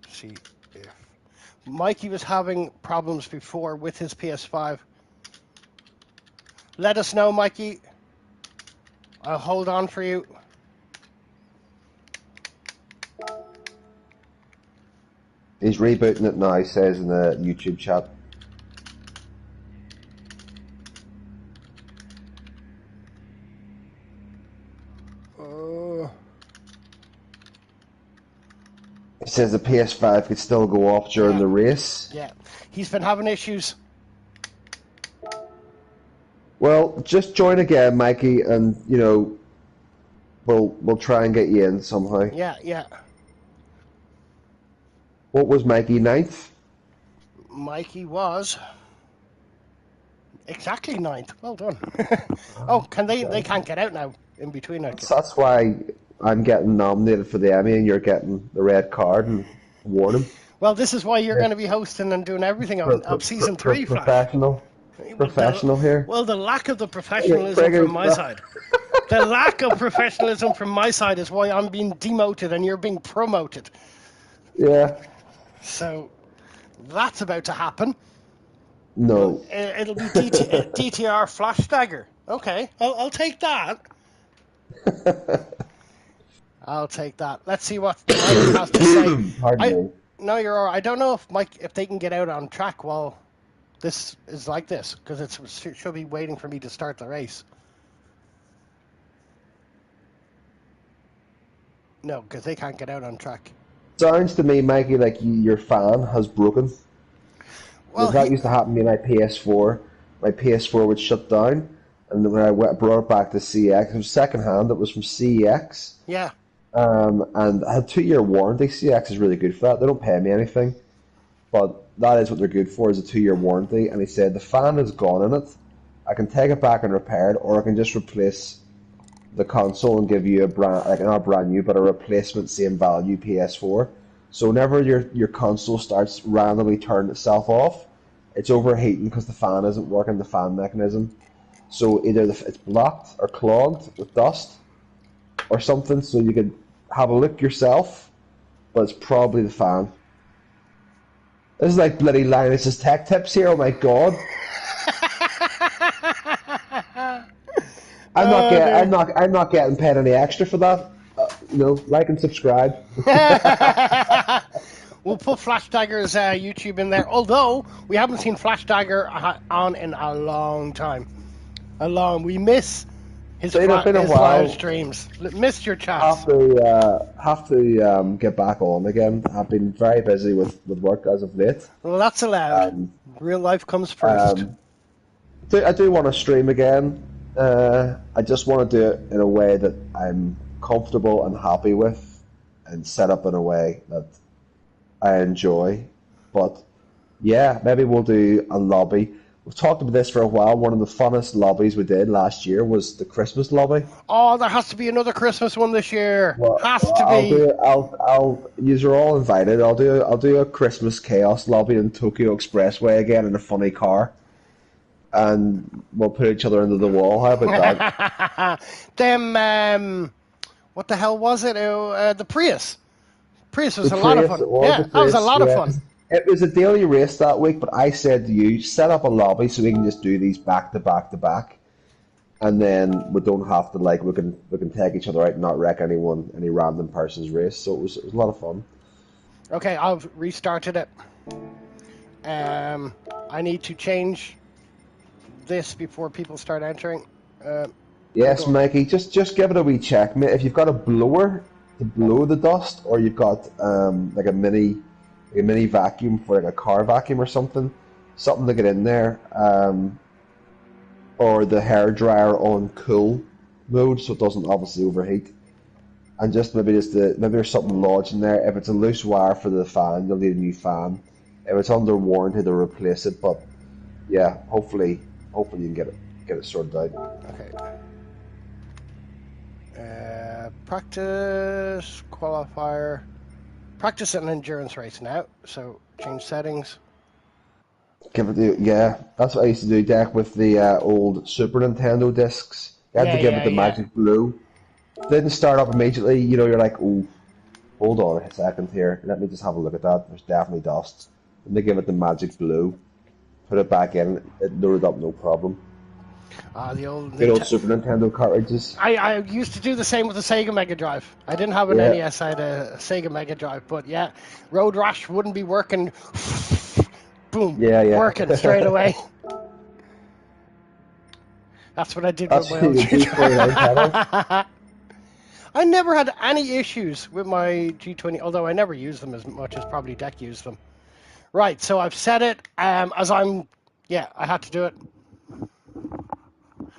See if Mikey was having problems before with his PS5. Let us know, Mikey. I'll hold on for you. He's rebooting it now, he says in the YouTube chat. He says the PS5 could still go off during the race. Yeah, he's been having issues. Well, just join again, Mikey, and we'll try and get you in somehow. Yeah. What was Mikey, 9th? Mikey was exactly 9th. Well done. Oh, they can't get out now in between. That's why I'm getting nominated for the Emmy and you're getting the red card and warning. Well, this is why you're going to be hosting and doing everything of season 3. Professional. professional here. Well, the lack of the professionalism from my side. The lack of professionalism from my side is why I'm being demoted and you're being promoted. Yeah. So that's about to happen. No. It'll be DTR FLASHDAGGER. Okay, I'll take that. I'll take that. Let's see what Mike has to say. Pardon me. No, you're all right. I don't know if they can get out on track while this is like this, because it should be waiting for me to start the race. No, because they can't get out on track. Sounds to me, Mikey, like your fan has broken. Well, that used to happen to me in my PS4. My PS4 would shut down, and when I brought it back to CX, it was second hand. It was from CEX. Yeah. And I had a 2-year warranty. CX is really good for that. They don't pay me anything, but that is what they're good for, is a 2-year warranty. And he said the fan is gone in it. I can take it back and repair it, or I can just replace the console and give you a brand, like not brand new, but a replacement same value PS4. So whenever your console starts randomly turning itself off, it's overheating because the fan isn't working, the fan mechanism. So either it's blocked or clogged with dust or something, so you could have a look yourself, but it's probably the fan. This is like bloody Linus's tech tips here, oh my god. I'm not getting paid any extra for that. Like and subscribe. We'll put FLASHDAGGER's YouTube in there, although we haven't seen FLASHDAGGER on in a long time. We miss his live streams. Missed your chats. Have to get back on again. I've been very busy with work as of late. Well, that's allowed. Real life comes first. I do want to stream again. I just want to do it in a way that I'm comfortable and happy with, and set up in a way that I enjoy. But yeah, maybe we'll do a lobby. We've talked about this for a while. One of the funnest lobbies we did last year was the Christmas lobby. Oh, there has to be another Christmas one this year. You're all invited. I'll do a Christmas chaos lobby in Tokyo Expressway again in a funny car. And we'll put each other into the wall. How about that? What the hell was it? The Prius. Prius was a lot of fun. Yeah, that was a lot of fun. It was a daily race that week, but I said to you, set up a lobby so we can just do these back to back to back, and then we don't have to we can take each other out and not wreck any random person's race. So it was a lot of fun. Okay, I've restarted it. I need to change this before people start entering. Yes, Mikey, just give it a wee check, mate. If you've got a blower to blow the dust, or you've got like a mini vacuum for like a car vacuum or something to get in there, or the hair dryer on cool mode so it doesn't obviously overheat, and maybe there's something lodged in there. If it's a loose wire for the fan, you'll need a new fan. If it's under warranty, they'll replace it. But yeah, hopefully you can get it sorted out. Okay. Practice qualifier. Practice an endurance race now. So change settings. That's what I used to do, Deck, with the old Super Nintendo discs. You had to give it the magic blue. Didn't start up immediately. You're like, oh, hold on a second here. Let me just have a look at that. There's definitely dust. And they give it the magic blue. Put it back in. It loaded up no problem. The old Super Nintendo cartridges. I used to do the same with the Sega Mega Drive. I didn't have an NES, I had a Sega Mega Drive, but yeah, Road Rash wouldn't be working. Boom, working straight away. That's what I did with my old G20. I never had any issues with my G20, although I never used them as much as probably Deck used them. Right, so I've set it I had to do it.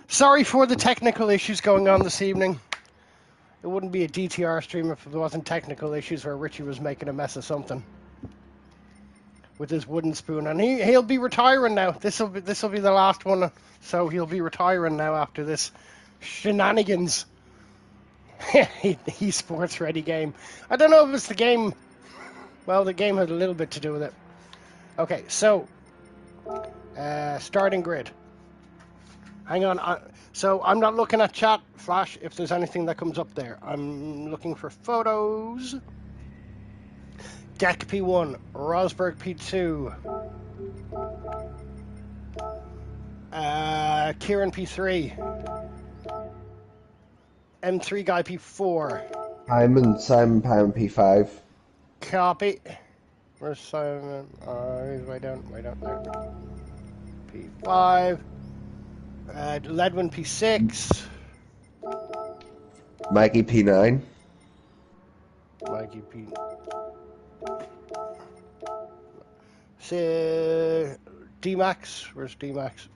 Sorry for the technical issues going on this evening. It wouldn't be a DTR stream if there wasn't technical issues where Richie was making a mess of something with his wooden spoon, and he'll be retiring now. This will be the last one, so he'll be retiring now after this shenanigans. He sports ready game. I don't know if it's the game. Well, the game had a little bit to do with it. Okay, so Starting grid. Hang on. So I'm not looking at chat, Flash, if there's anything that comes up there. I'm looking for photos. Deck P1, Rosberg P2, Kieran P3, M3 guy P4. Simon Pound P5. Copy. Where's Simon? He's way down there. P5. Ledwin P6. Mikey P9. Mikey P. D-Max. Where's D-Max?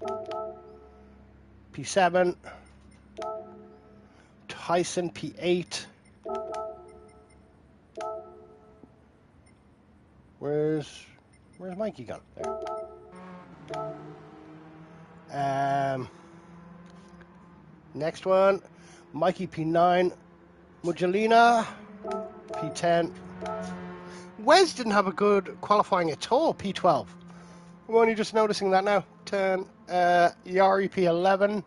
P7. Tyson P8. Where's Mikey gone? There. Next one, Mikey P9, Mugelina P10. Wes didn't have a good qualifying at all, P12. I'm only just noticing that now. 10, Yari P11,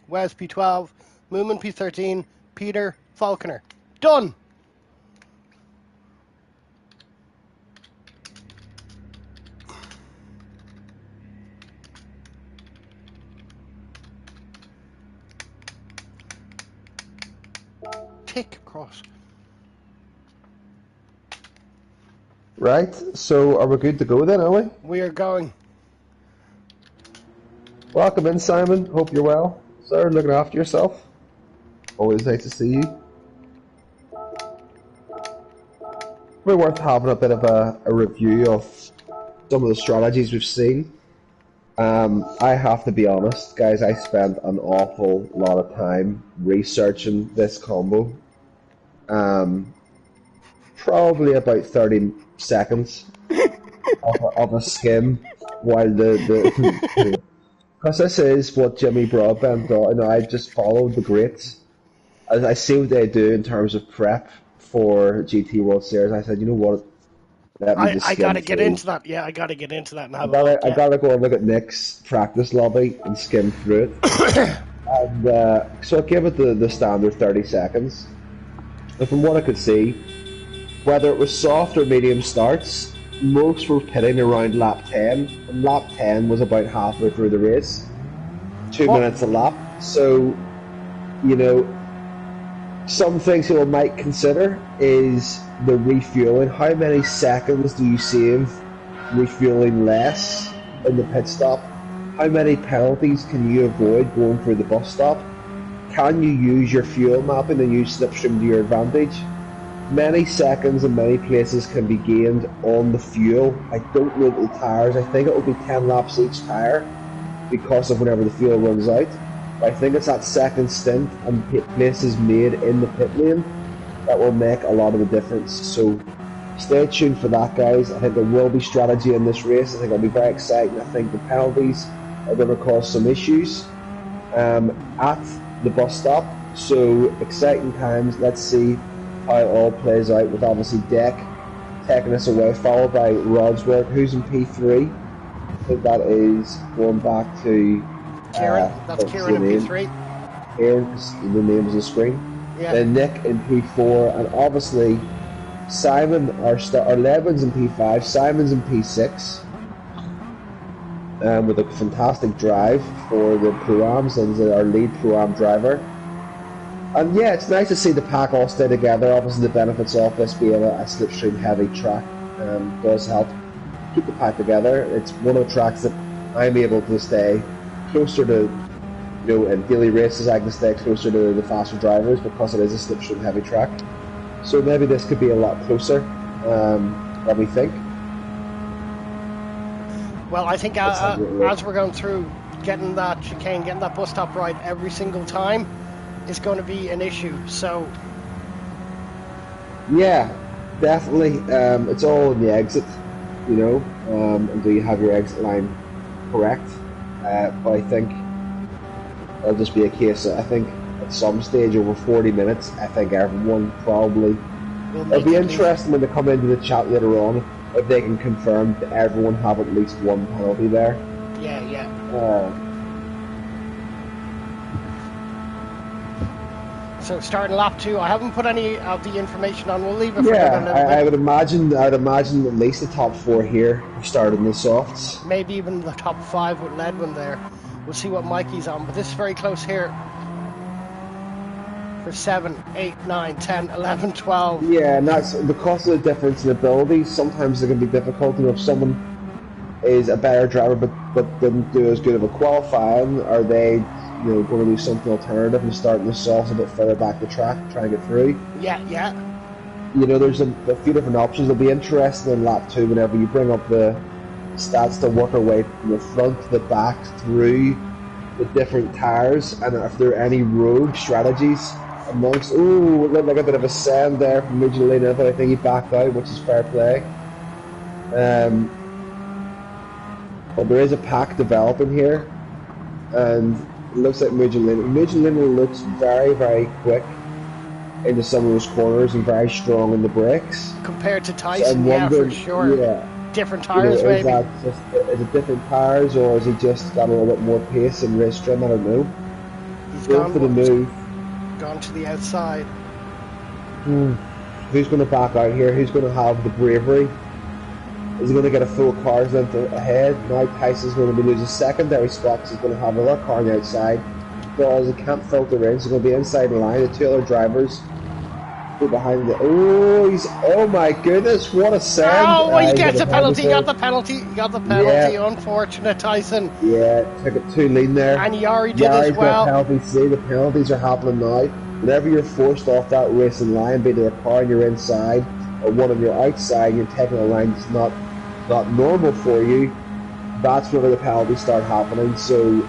Wes P12, Moomin P13, Peter Falconer. Done! Tick across. Right, so are we good to go then, are we? We are going. Welcome in, Simon. Hope you're well. Sir, looking after yourself. Always nice to see you. Probably worth having a bit of a review of some of the strategies we've seen. I have to be honest, guys, I spent an awful lot of time researching this combo. Probably about 30 seconds of a skim while because this is what Jimmy Broadbent thought, and I just followed the greats. I see what they do in terms of prep for GT World Series. I said, you know what? I gotta get into that. Yeah, I gotta get into that and have I gotta go and look at Nick's practice lobby and skim through it. And so I gave it the standard 30 seconds. And from what I could see, whether it was soft or medium starts, most were pitting around lap 10, and lap 10 was about halfway through the race. 2 minutes a lap. So, you know, some things people might consider is the refueling. How many seconds do you save refueling less in the pit stop? How many penalties can you avoid going through the bus stop? Can you use your fuel mapping and use slipstream to your advantage? Many seconds in many places can be gained on the fuel. I don't know the tyres. I think it will be 10 laps each tyre because of whenever the fuel runs out. But I think it's that second stint and places made in the pit lane that will make a lot of the difference. So stay tuned for that, guys. I think there will be strategy in this race. I think it'll be very exciting. I think the penalties are going to cause some issues at the bus stop. So exciting times. Let's see how it all plays out, with obviously Deck taking us away, followed by Rodsworth, who's in P3. I think that is going back to Kieran. That's Kieran in P3. Kieran, because the name is on the screen. Yeah. Then Nick in P4, and obviously Simon, our Levin's in P5, Simon's in P6. With a fantastic drive for the Pro-Ams, and our lead Pro-Am driver. And yeah, it's nice to see the pack all stay together. Obviously the benefits of this being a slipstream heavy track does help keep the pack together. It's one of the tracks that I'm able to stay closer to, you know, in daily races I can stay closer to the faster drivers because it is a slipstream heavy track. So maybe this could be a lot closer than we think. Well, I think as we're going through, getting that chicane, getting that bus stop right every single time is going to be an issue. So yeah, definitely. It's all in the exit, you know, and do you have your exit line correct? But I think it'll just be a case of, I think at some stage over 40 minutes, I think everyone probably, it'll be interesting when they come into the chat later on if they can confirm that everyone have at least one penalty there. Yeah, yeah. So starting lap 2, I haven't put any of the information on. We'll leave it for another little bit. I would imagine. I'd imagine at least the top 4 here are starting the softs. Maybe even the top 5 with Ledwin there. We'll see what Mikey's on, but this is very close here. For 7, 8, 9, 10, 11, 12. Yeah, and that's because of the difference in abilities. Sometimes it can be difficult. You know, if someone is a better driver but didn't do as good of a qualifying, are they, you know, going to do something alternative and start the softs a bit further back the track, try and get through? Yeah, yeah. You know, there's a few different options. It'll be interesting in lap 2 whenever you bring up the stats to work our way from the front to the back through the different tires, and if there are any rogue strategies amongst. Ooh, it looked like a bit of a send there from Mugilina, but I think he backed out, which is fair play. But there is a pack developing here, and it looks like Mugilina looks very, very quick into some of those corners and very strong in the brakes. Compared to Tyson, so for sure. Yeah. Different tires, maybe. Is it different tires, or has he just got a little bit more pace and race trim? I don't know. He's gone for the move. Gone to the outside. Who's going to back out here? Who's going to have the bravery? Is he going to get a full car's length ahead? Now Tyson's going to be losing secondary spots. He's going to have another car on the outside. Because he can't filter in, so he's going to be inside the line. The 2 other drivers go behind the. Oh my goodness, what a send! Oh, he gets a penalty. He got the penalty. Yeah. Unfortunate, Tyson. Yeah, took it too lean there. And Yari did as well. The penalties are happening now. Whenever you're forced off that racing line, be there a car on your inside or one on your outside, you're taking a line that's not normal for you. That's whenever the penalties start happening. So,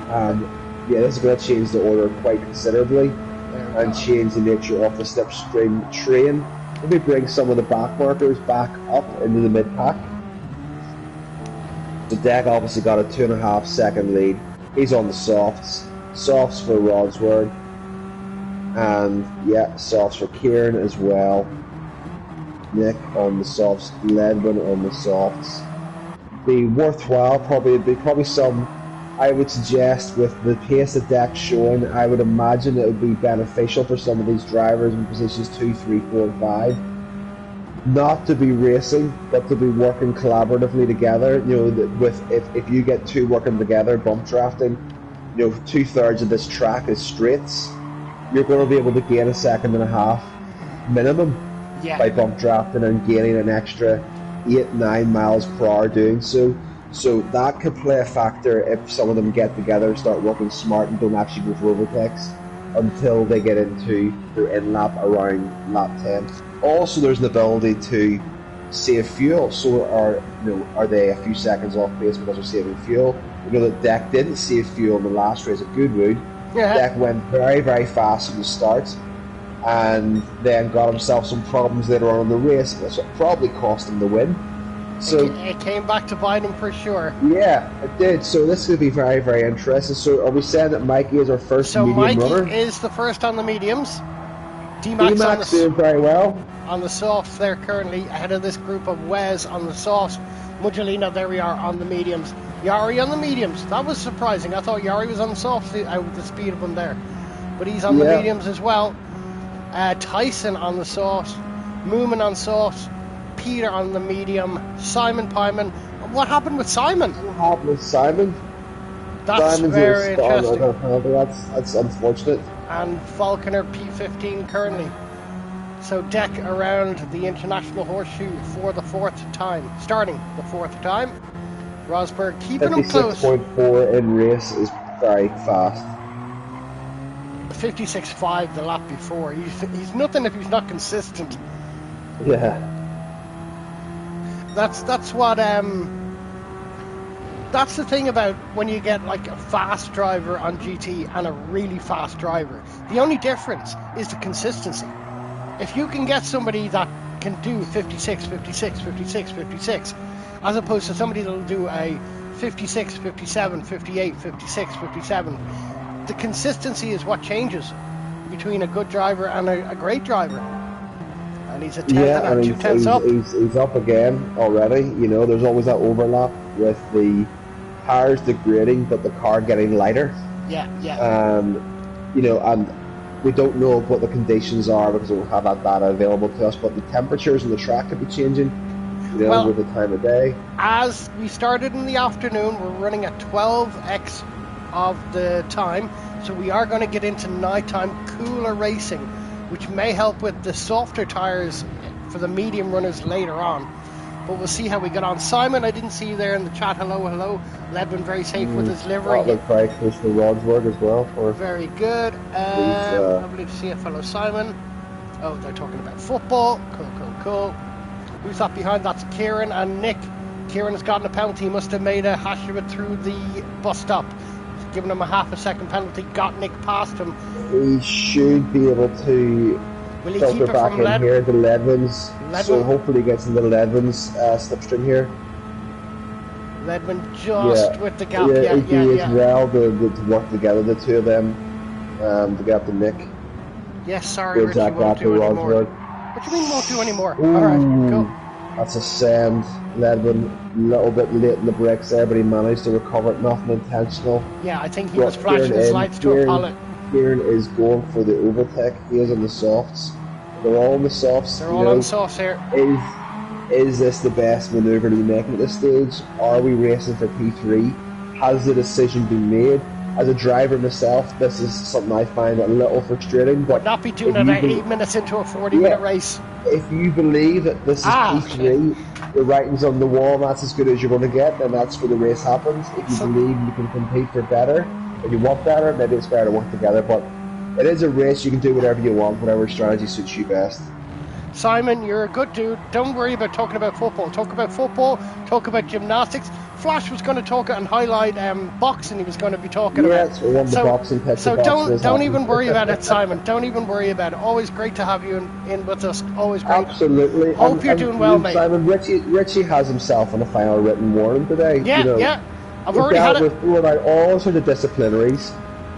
this is going to change the order quite considerably and change the nature of the slipstream train. Maybe bring some of the back markers back up into the mid-pack. The deck obviously got a 2.5 second lead. He's on the softs. Softs for Rodsworth. And softs for Kieran as well. Nick on the softs. Ledwin on the softs. Be worthwhile, probably some. I would suggest with the pace the deck's showing, I would imagine it would be beneficial for some of these drivers in positions 2, 3, 4, and 5, not to be racing, but to be working collaboratively together. You know, if you get 2 working together, bump drafting, you know, 2/3 of this track is straights. You're going to be able to gain 1.5 seconds minimum by bump drafting and gaining an extra 8-9 miles per hour doing so. So that could play a factor if some of them get together and start working smart and don't actually go for overtakes until they get into their in-lap around lap 10. Also, there's an ability to save fuel. So are they a few seconds off pace because they're saving fuel? You know that Deck didn't save fuel in the last race at Goodwood. Deck went very, very fast from the start and then got himself some problems later on in the race. That's what probably cost him the win. So it came back to bite him for sure. Yeah, it did. So this could be very, very interesting. So are we saying that Mikey is our first medium runner? So Mikey is the first on the mediums. D-Max doing very well. On the softs, they're currently ahead of this group of Wes on the softs. Mugilina, there we are on the mediums. Yari on the mediums. That was surprising. I thought Yari was on the softs with the speed of him there. But he's on the mediums as well. Tyson on the softs. Moomin on softs. Peter on the medium, Simon Pyman. What happened with Simon? What happened with Simon? That's Simon's very interesting. That's unfortunate. And Falconer P15 currently. So Deck around the International Horseshoe for the 4th time. Starting the 4th time. Rosberg keeping him close. 56.4 in race is very fast. 56.5 the lap before. He's nothing if he's not consistent. Yeah. That's what that's the thing about when you get like a fast driver on GT and a really fast driver. The only difference is the consistency. If you can get somebody that can do 56, 56, 56, 56, as opposed to somebody that'll do a 56, 57, 58, 56, 57, the consistency is what changes between a good driver and a great driver. And he's a 10th and 2/10 up. He's up again already. You know, there's always that overlap with the tires degrading, but the car getting lighter. Yeah. You know, and we don't know what the conditions are because we don't have that data available to us. But the temperatures on the track could be changing. You know, with the time of day. As we started in the afternoon, we're running at 12x of the time, so we are going to get into nighttime cooler racing, which may help with the softer tires for the medium runners later on. But we'll see how we get on. Simon, I didn't see you there in the chat. Hello. Ledwin very safe with his livery. That looked very close to Rodsworth as well. Very good. Lovely to see you, fellow Simon. Oh, they're talking about football. Cool. Who's that behind? That's Kieran and Nick. Kieran has gotten a penalty. He must have made a hash of it through the bus stop. Giving him a half a second penalty. Got Nick past him. He should be able to filter back in here to Ledwin's. So hopefully he gets into Ledwin's slipstream here. Ledwin just with the gap. Yeah. Well to work together, the two of them, to get up to Nick. Yes, sorry, Richie won't do anymore. What do you mean won't do anymore? Alright, cool. That's a send. Ledwin a little bit late in the brakes there, but he managed to recover it. Nothing intentional. Yeah, I think he was flashing his lights to a pilot. Kieran is going for the overtake. He is on the softs. They're all on the softs. They're all on the softs here. Is this the best manoeuvre to be making at this stage? Are we racing for P3? Has the decision been made? As a driver myself, this is something I find a little frustrating. But would not be doing it at 8 minutes into a 40-minute race. If you believe that this is P3, the writing's on the wall, and that's as good as you're going to get, then that's where the race happens. If you believe you can compete for better, if you want better, maybe it's better to work together. But it is a race. You can do whatever you want, whatever strategy suits you best. Simon, you're a good dude. Don't worry about talking about football. Talk about football. Talk about gymnastics. Flash was going to talk and highlight boxing. He was going to be talking about. So don't even worry about it, Simon. Don't even worry about it. Always great to have you in with us. Always great. Absolutely. Hope you're doing well, mate. Simon, Richie has himself on a final written warning today. Yeah. I've already had it. We've out all sorts of disciplinaries.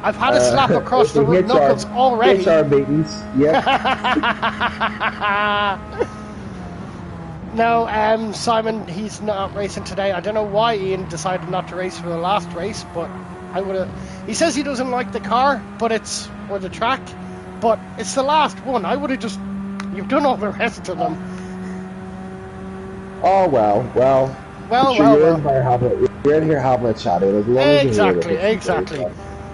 I've had a slap across the knuckles already. HR meetings, yeah. No, Simon, he's not racing today. I don't know why Ian decided not to race for the last race, but I would have. He says he doesn't like the car, or the track, but it's the last one. I would have just. You've done all the rest of them. Oh well. You're in here having a chat. Exactly.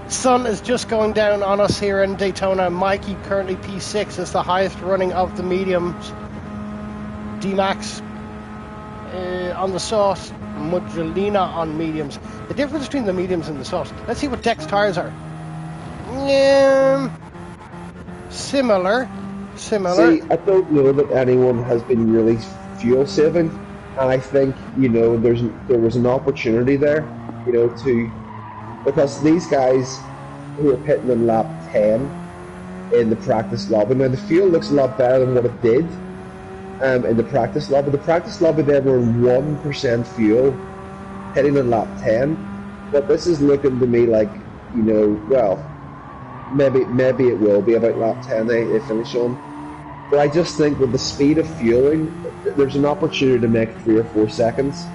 Sun is just going down on us here in Daytona. Mikey currently P6 is the highest running of the mediums. D-Max on the softs, Mudgelina on mediums. The difference between the mediums and the softs. Let's see what Dex tires are. Similar. See, I don't know that anyone has been really fuel saving, and I think there was an opportunity there, because these guys who are pitting in lap 10 in the practice lobby, now the fuel looks a lot better than what it did in the practice lobby. The practice lobby they were 1% fuel hitting in lap 10, but this is looking to me like, maybe it will be about lap 10 they finish on. But I just think with the speed of fueling, there's an opportunity to make 3 or 4 seconds.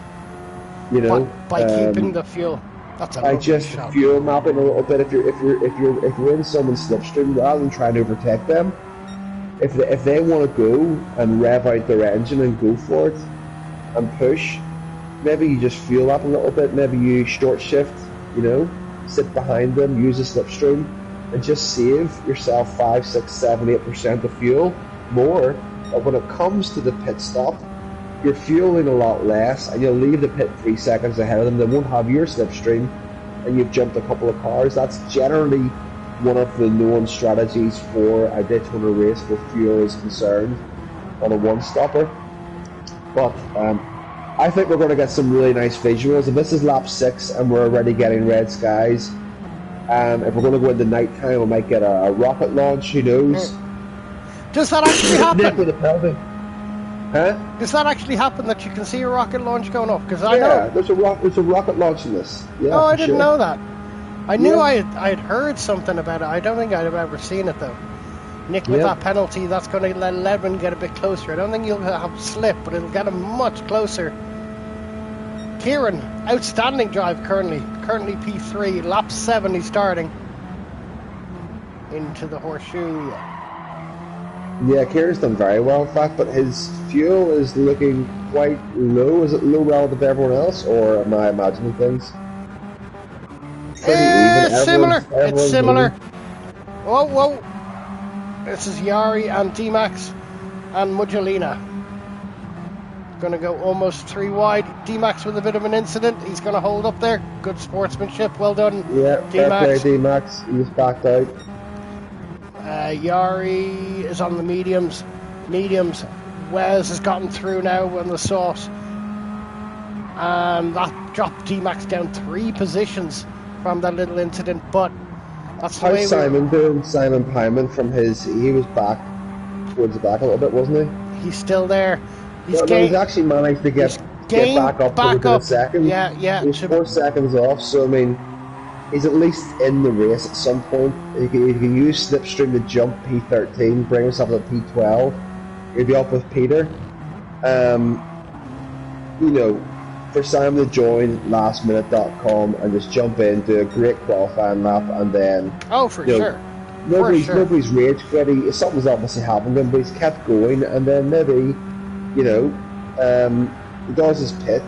By keeping the fuel. That's I just shot. Fuel mapping a little bit. If you're in someone's slipstream, rather than trying to overtake them, if they want to go and rev out their engine and go for it and push, maybe you just fuel up a little bit. Maybe you short shift, sit behind them, use a slipstream, and just save yourself 5, 6, 7, 8% of fuel more. But when it comes to the pit stop, you're fueling a lot less, and you'll leave the pit 3 seconds ahead of them. They won't have your slipstream, and you've jumped a couple of cars. That's generally one of the known strategies for a Daytona race where fuel is concerned on a one-stopper. But I think we're going to get some really nice visuals. If this is lap 6 and we're already getting red skies, if we're going to go into night time, we might get a rocket launch. Who knows? Does that actually happen? Huh? Does that actually happen that you can see a rocket launch going up? Because I know there's a rocket launch in this. Yeah, I didn't know that. I knew I had heard something about it. I don't think I'd have ever seen it though. Nick, with that penalty, that's going to let Ledwin get a bit closer. I don't think he'll have slip, but it'll get him much closer. Kieran, outstanding drive currently P3, lap 7 he's starting. Into the horseshoe. Yeah, Kieran's done very well in fact, but his fuel is looking quite low. Is it low relative to everyone else, or am I imagining things? It's similar. It's similar. Moving. Whoa. This is Yari and D-Max and Mujolina. Gonna go almost 3 wide. D-Max with a bit of an incident. He's gonna hold up there. Good sportsmanship. Well done, yeah, D-Max. D-Max. He's backed out. Yari is on the mediums. Wes has gotten through now on the softs. And that dropped D-Max down 3 positions from that little incident, but that's the way How's Simon doing? Simon Pyman from he was back towards the back a little bit, wasn't he? He's still there. He's actually managed to get back up within a second. Yeah. He's 4 seconds off, so I mean, he's at least in the race at some point. He can use Slipstream to jump P13, bring himself to P12. He'll be up with Peter. For Simon to join lastminute.com and just jump in, do a great qualifying lap, and then sure. Nobody's rage quitting. Something's obviously happened to him, but he's kept going, and then maybe, he does his pit.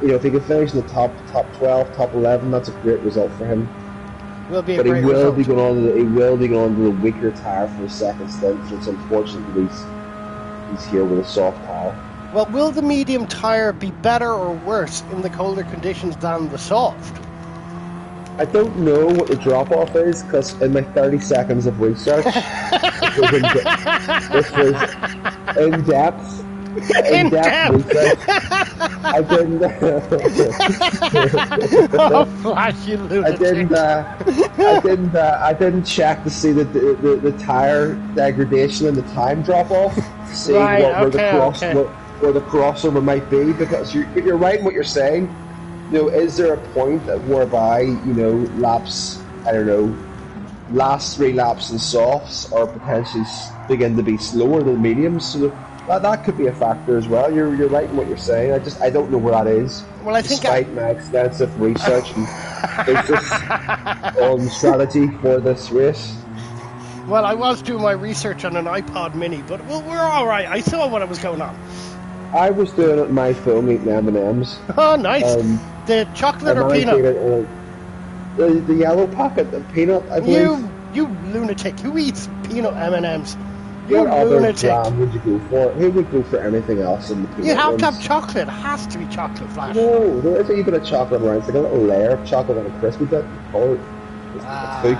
If he can finish in the top 12, top 11, that's a great result for him. Will be a but great he will result. be going on to the weaker tyre for his second stint, so it's unfortunate that he's here with a soft tyre. Well, will the medium tyre be better or worse in the colder conditions than the soft? I don't know what the drop-off is, because in my 30 seconds of research, this was in-depth research. I didn't... Flash, you lunatic. I didn't check to see the tyre degradation and the time drop-off, to see where the crossover might be, because you're right in what you're saying. Is there a point whereby, laps, last 3 laps in softs are potentially begin to be slower than mediums? So that could be a factor as well. You're right in what you're saying. I don't know where that is. Well, despite my extensive research and basis on strategy for this race. Well, I was doing my research on an iPod Mini, but we're all right. I saw what was going on. I was doing it on my phone eating M&Ms. Oh, nice. The chocolate or peanut? The yellow packet, the peanut, I believe. You lunatic. Who eats peanut M&Ms? What other brand would you go for? Who would go for anything else in the peanut You have ones? to have chocolate. It has to be chocolate, Flash. No, there is a bit of chocolate around. It's like a little layer of chocolate and a crispy bit. Food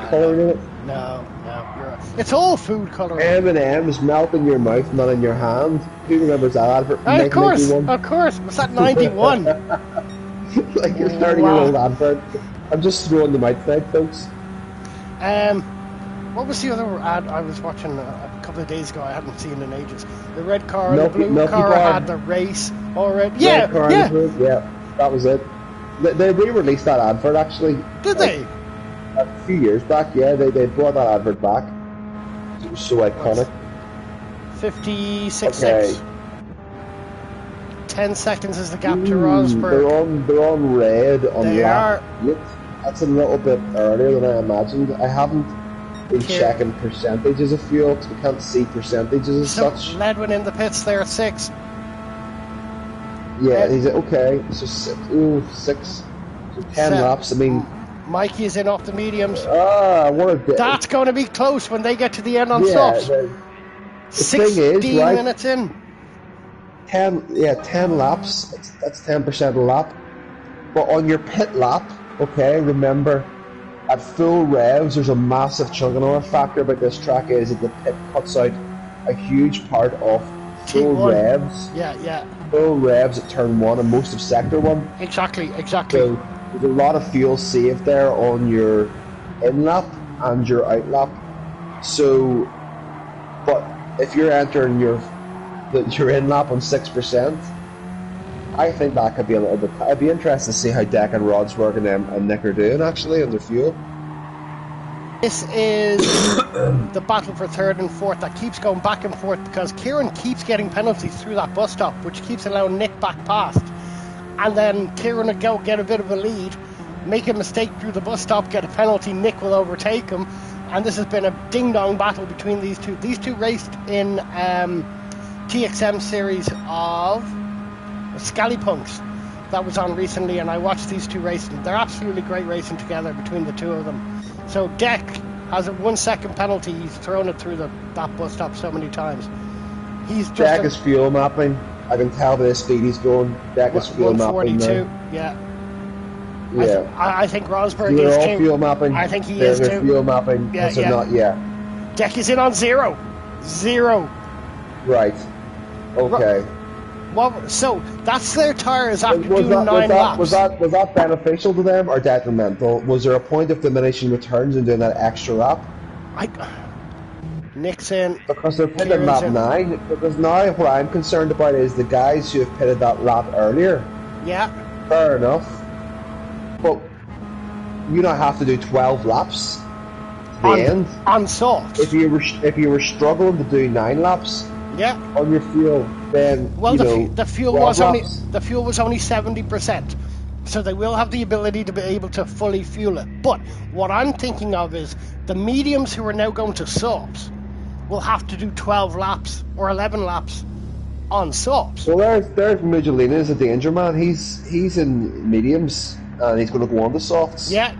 colouring in it. No, you're right. It's all food colouring. M&M's melt in your mouth, not in your hand. Who remembers that advert from 1991? Of course. Was that 91? Like a 30-year-old advert. I'm just throwing them out tonight, folks. What was the other ad I was watching a couple of days ago? I hadn't seen in ages. The red car and the blue car had the race already. Yeah, that was it. They re-released that advert actually. Did they? A few years back, yeah, they brought that advert back. It was so iconic. 56.6. 10 seconds is the gap to Rosberg. They're on red on they lap 8. That's a little bit earlier than I imagined. I haven't been checking percentages of fuel because we can't see percentages as such. Ledwin in the pits there at 6. Yeah, he's okay. So 6. So 10 laps. I mean, Mikey is in off the mediums. That's going to be close when they get to the end on softs. The thing is, right, minutes in. 10 laps. That's 10% a lap. But on your pit lap, okay, remember, at full revs, there's a massive chunk. Another factor about this track is that the pit cuts out a huge part of full revs. Yeah. Full revs at turn 1 and most of sector 1. Exactly. So there's a lot of fuel saved there on your in lap and your out lap. So, but if you're entering your in lap on 6%, I think that could be a little bit. I'd be interested to see how Deck and Rosberg and Nick are doing actually on their fuel. This is the battle for third and fourth that keeps going back and forth because Kieran keeps getting penalties through that bus stop, which keeps allowing Nick back past. And then Kieran would go get a bit of a lead, make a mistake through the bus stop, get a penalty, Nick will overtake him. And this has been a ding-dong battle between these two. These two raced in TXM series of Scallypunks that was on recently, and I watched these two racing. They're absolutely great racing together between the two of them. So Deck has a 1 second penalty. He's thrown it through that bus stop so many times. He's just Deck is fuel mapping. I can tell by the speed he's going. Deck is fuel mapping now. Yeah. Yeah. I think Rosberg They're is all too. fuel mapping. I think he is they're too. fuel mapping. Yeah, so yeah. not yet. Deck is in on 0. 0. Right. Okay. Well, so that's their tires after doing 9 laps. Was that beneficial to them or detrimental? Was there a point of diminishing returns in doing that extra lap? Nick's in. Because they're pitted lap 9. Because now what I'm concerned about is the guys who have pitted that lap earlier. Yeah. Fair enough. But you don't have to do 12 laps to the end. On softs. If you were struggling to do 9 laps. Yeah. On your fuel, then the fuel was only laps. 70%, so they will have the ability to be able to fully fuel it. But what I'm thinking of is the mediums who are now going to softs will have to do 12 laps or 11 laps on softs. Well, there's Muggelina is a danger man. He's in mediums and he's going to go on to softs. Yeah.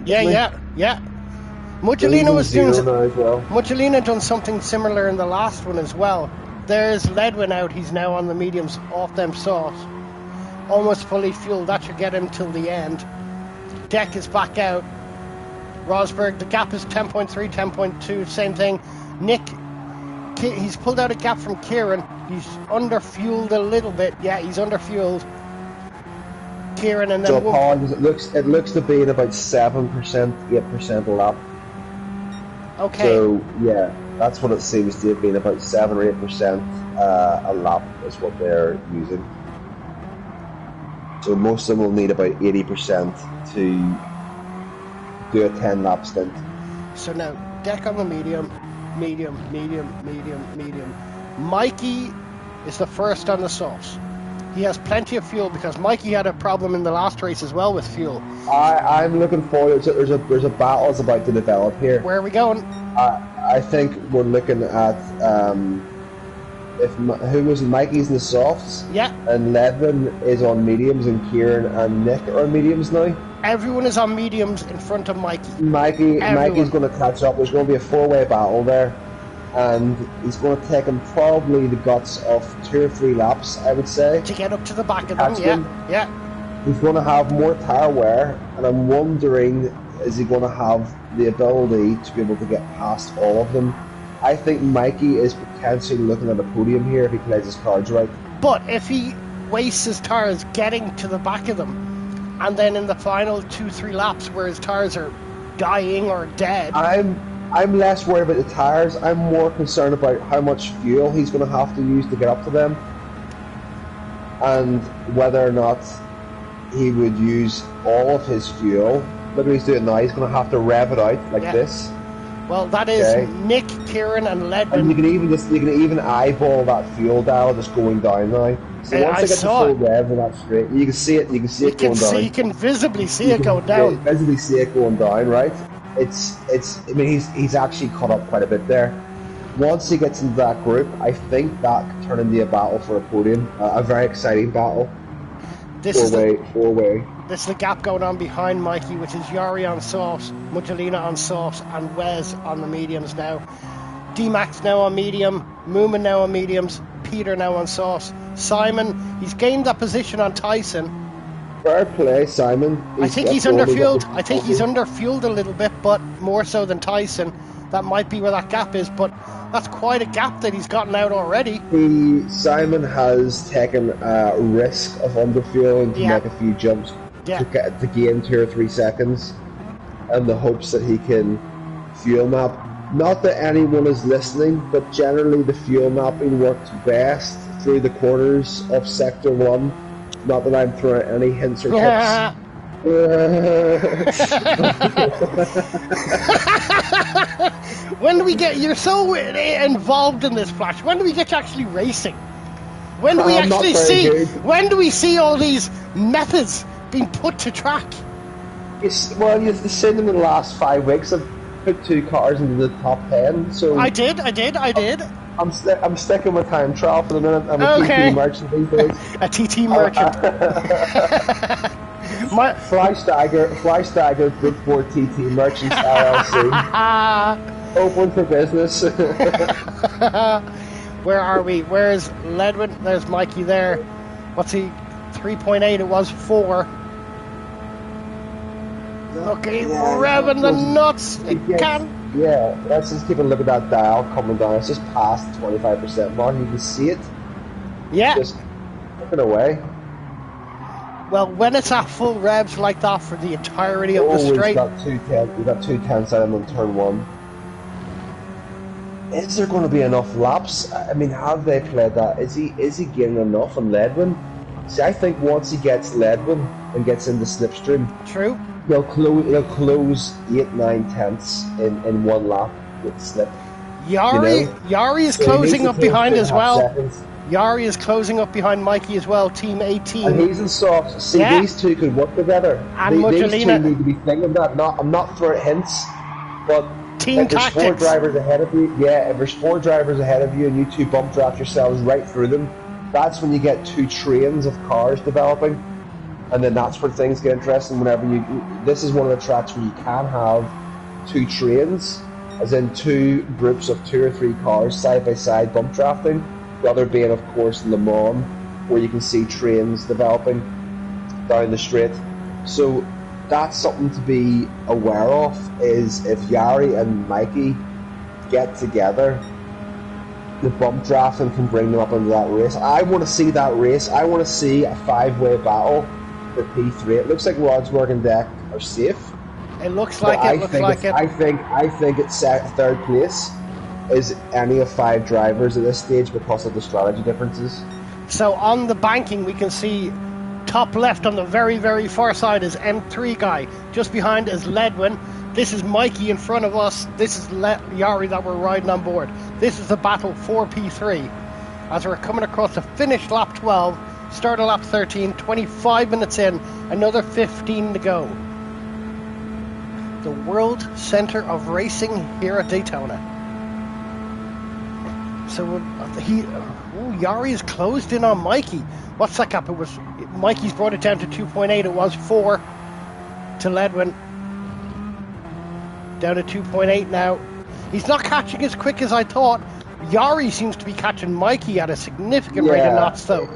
Muggelina was doing. Well. Muggelina done something similar in the last one as well. There's Ledwin out, he's now on the mediums, off them softs. Almost fully fueled, that should get him till the end. Deck is back out. Rosberg, the gap is 10.3, 10.2, same thing. Nick, he's pulled out a gap from Kieran. He's under-fueled a little bit. Yeah, he's under-fueled. Kieran and then... So, Paul, it looks to be at about 7%, 8% a lap. Okay. So, yeah. That's what it seems to have been, about 7 or 8% a lap is what they're using. So most of them will need about 80% to do a 10 lap stint. So now, Deck on the medium. Mikey is the first on the softs. He has plenty of fuel because Mikey had a problem in the last race as well with fuel. I'm looking forward to there's a battle that's about to develop here. Where are we going? I think we're looking at who was Mikey's in the softs. Yeah. And Levin is on mediums and Kieran and Nick are on mediums now. Everyone is on mediums in front of Mikey. Mikey's going to catch up. There's going to be a 4-way battle there. And he's going to take him probably the guts of 2 or 3 laps, I would say. To get up to the back of them, yeah. He's going to have more tire wear, and I'm wondering, is he going to have the ability to be able to get past all of them? I think Mikey is potentially looking at a podium here if he plays his cards right. But if he wastes his tires getting to the back of them, and then in the final 2-3 laps where his tires are dying or dead... I'm less worried about the tires. I'm more concerned about how much fuel he's going to have to use to get up to them, and whether or not he would use all of his fuel. Look what he's doing now. He's going to have to rev it out like this. Well, that is Nick, Kieran, and Ledwin. And you can even eyeball that fuel dial just going down now. So once I get the full rev in that straight, you can see it. You can see it going down. You can visibly see it going down. Visibly see it going down, right? I mean, he's actually caught up quite a bit there. Once he gets into that group, I think that could turn into a battle for a podium, a very exciting battle. Four way. This is the gap going on behind Mikey, which is Yari on softs, Muggelina on softs, and Wes on the mediums now. D-Max now on medium, Moomin now on mediums, Peter now on softs. Simon, he's gained that position on Tyson. Fair play, Simon. I think he's underfueled. I think he's underfueled a little bit, but more so than Tyson. That might be where that gap is, but that's quite a gap that he's gotten out already. Simon has taken a risk of underfueling to make a few jumps to gain 2 or 3 seconds, in the hopes that he can fuel map. Not that anyone is listening, but generally the fuel mapping works best through the corners of Sector 1. Not that I'm throwing any hints or tips. When do we get? You're so involved in this, Flash. When do we get you actually racing? When do we I'm not actually very see? good. When do we see all these methods being put to track? Well, you've seen them in the last 5 weeks. I've put 2 cars into the top 10. So I did. I'm sticking with time trial for the minute. I'm a Okay. TT merchant these days. A TT merchant. FLASHDAGGER Group 4 TT Merchants LLC. Open for business. Where are we? Where's Ledwin? There's Mikey there. What's he? 3.8. It was 4. Okay, revving the nuts. Yeah, let's just keep a look at that dial coming down. It's just past the 25% mark. You can see it. Yeah. Just looking away. Well, when it's at full revs like that for the entirety of the straight. We've got 210 set on turn 1. Is there going to be enough laps? I mean, have they played that? Is he getting enough on Ledwin? See, I think once he gets Ledwin and gets into slipstream, True. he'll close 8-9 tenths in 1 lap with slip. Yari is closing up behind as well. Yari is closing up behind Mikey as well, team 18. And he's in soft. See, these two could work together. And these two need to be thinking that. I'm not for hints, but team if there's tactics. 4 drivers ahead of you, if there's 4 drivers ahead of you and you 2 bump draft yourselves right through them, that's when you get 2 trains of cars developing, and then that's where things get interesting. This is one of the tracks where you can have 2 trains, as in 2 groups of 2 or 3 cars side by side bump drafting. The other being, of course, Le Mans, where you can see trains developing down the straight. So that's something to be aware of, is if Yari and Mikey get together, the bump drafting can bring them up into that race. I want to see that race. I want to see a 5-way battle for P3. It looks like Rodsworth and Deck are safe. It looks like it. I think it's 3rd place is any of 5 drivers at this stage because of the strategy differences. So on the banking, we can see top left on the very, very far side is M3 guy. Just behind is Ledwin. This is Mikey in front of us. This is Yari that we're riding on board. This is the battle for P3. As we're coming across the finish lap 12, start of lap 13, 25 minutes in, another 15 to go. The World Center of Racing here at Daytona. So Yari is closed in on Mikey. What's that gap? Mikey's brought it down to 2.8. It was 4 to Ledwin. Down to 2.8 now. He's not catching as quick as I thought. Yari seems to be catching Mikey at a significant rate of knots, though.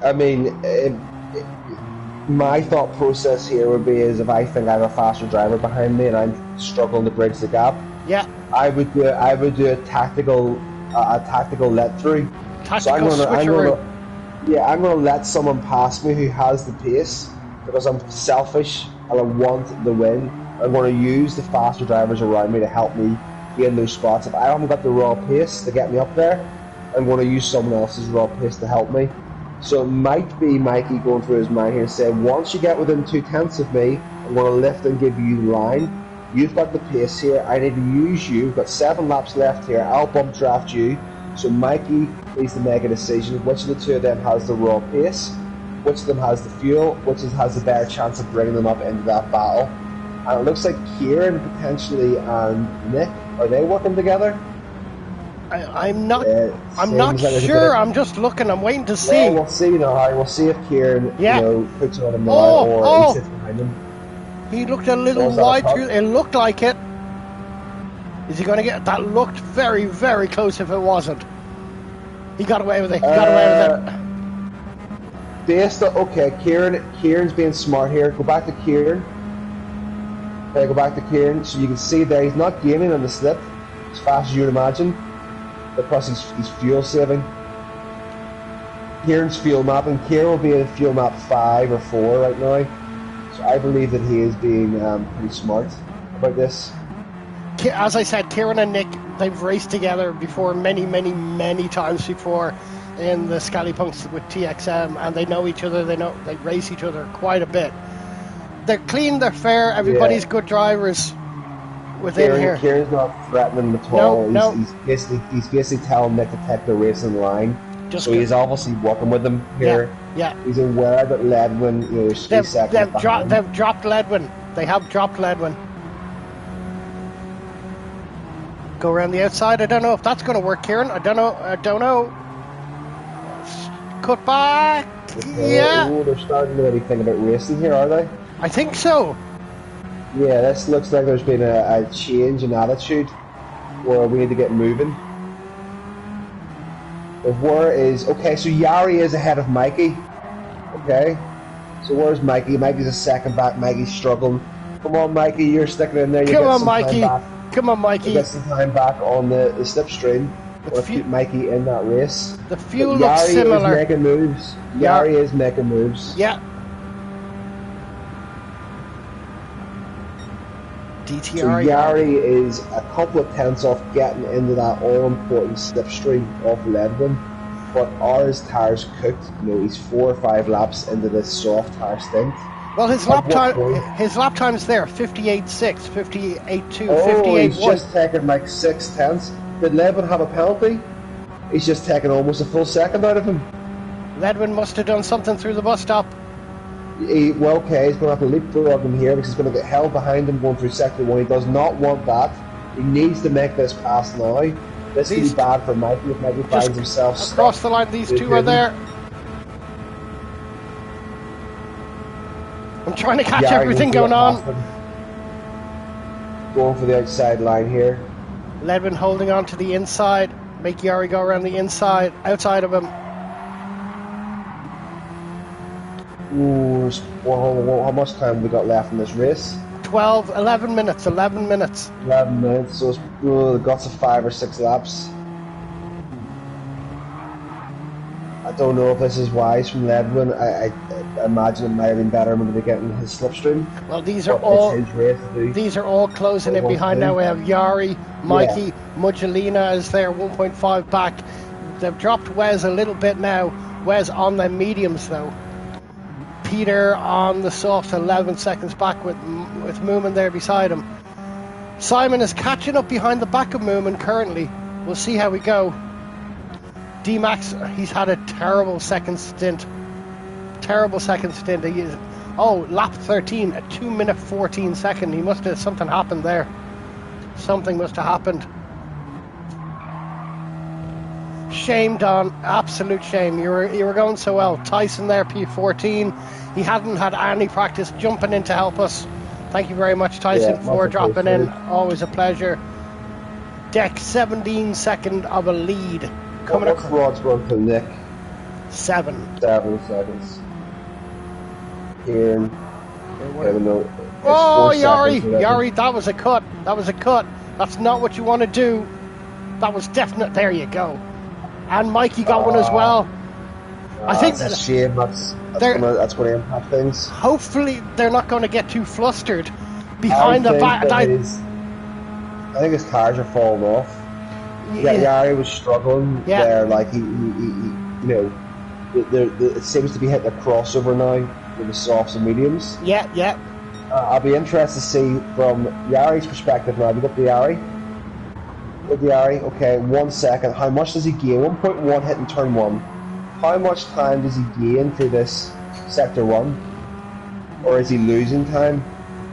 I mean, my thought process here would be is if I think I have a faster driver behind me and I'm struggling to bridge the gap, I would do a tactical let through. Tactical switcheroo. I'm going to let someone pass me who has the pace because I'm selfish and I want the win. I'm going to use the faster drivers around me to help me gain those spots. If I haven't got the raw pace to get me up there, I'm going to use someone else's raw pace to help me. So it might be Mikey going through his mind here and saying, once you get within 2 tenths of me, I'm going to lift and give you the line. You've got the pace here. I need to use you. We've got 7 laps left here. I'll bump draft you. So Mikey needs to make a decision. Which of the 2 of them has the raw pace? Which of them has the fuel? Which has the better chance of bringing them up into that battle? And it looks like Kieran potentially and Nick, are they working together? I'm not sure. I'm just looking. I'm waiting to see. Well, we'll see now. We'll see if Kieran puts on him or he sits behind him. He looked a little wide through. It looked like it. Is he going to get that? Looked very, very close. If it wasn't, he got away with it. Kieran's being smart here. Go back to Kieran. Go back to Kieran. So you can see there he's not gaining on the slip as fast as you would imagine. Because he's fuel saving. Kieran's fuel mapping. Kieran will be in fuel map 5 or 4 right now. So I believe that he is being pretty smart about this. As I said, Kieran and Nick, they've raced together before many, many, many times before in the Scallypunks with TXM, and they know each other. They race each other quite a bit. They're clean, they're fair, everybody's good drivers. within here. Kieran's not threatening at all. He's basically telling Nick to take the racing line. So he's obviously working with them here. Yeah. He's aware that Ledwin, is 3 seconds behind. They've dropped Ledwin. They have dropped Ledwin. Go around the outside. I don't know if that's going to work, Kieran. I don't know. Cut back. Okay. Yeah. Ooh, they're starting to really think about racing here, are they? I think so. Yeah, this looks like there's been a change in attitude where we need to get moving. Okay, so Yari is ahead of Mikey. Okay. So where's Mikey? Mikey's a second back. Mikey's struggling. Come on, Mikey, you're sticking in there. Come on, Mikey. Come on, Mikey. You get some time back on the slipstream. Or keep Mikey in that race. The fuel looks similar. Yari is making moves. Yari is making moves. Yeah. DTR. So Yari is a couple of tenths off getting into that all-important slipstream of Ledwin, but ours tyres cooked. He's 4 or 5 laps into this soft tyre stint. Well, his lap time's there, 58.6, 58.2, oh, 58.1. He's just taken like 6 tenths. Did Ledwin have a penalty? He's just taken almost a full second out of him. Ledwin must have done something through the bus stop. He's going to have to leapfrog him here because he's going to get held behind him going through sector 1. He does not want that. He needs to make this pass now. This could be bad for Mikey if Mikey finds himself across the line. These two are there. I'm trying to catch everything going on. Going for the outside line here. Ledwin holding on to the inside. Make Yari go around the inside, outside of him. Ooh, how much time have we got left in this race? 11 minutes. 11 minutes, so it's the guts of 5 or 6 laps. I don't know if this is wise from Ledwin. I imagine it might have been better when we get in his slipstream. Well, these are all closing in behind now. We have Yari, Mikey, Muggelina is there, 1.5 back. They've dropped Wes a little bit now. Wes on the mediums though. Peter on the softs, 11 seconds back with Moomin there beside him. Simon is catching up behind the back of Moomin currently. We'll see how we go. D-Max, he's had a terrible second stint. He is, lap 13, a 2-minute 14 second. He must have, something happened there. Something must have happened. Shame, Don. Absolute shame. You were going so well. Tyson there, P14. He hadn't had any practice jumping in to help us. Thank you very much, Tyson, for dropping in. Always a pleasure. Deck 17 second of a lead. Coming across. Rod's going to Nick. 7 seconds. Here. Oh, Yari, that was a cut. That's not what you want to do. That was definite. There you go. And Mikey got one as well. I think that's a shame. That's going to impact things. Hopefully, they're not going to get too flustered behind the back. I think his tires are falling off. Yeah, Yari was struggling there. Like it seems to be hitting a crossover now with the softs and mediums. Yeah. I'll be interested to see from Yari's perspective now. Have you got the Yari? Okay, 1 second. How much does he gain? 1.1 hitting turn 1. How much time does he gain through this sector 1? Or is he losing time?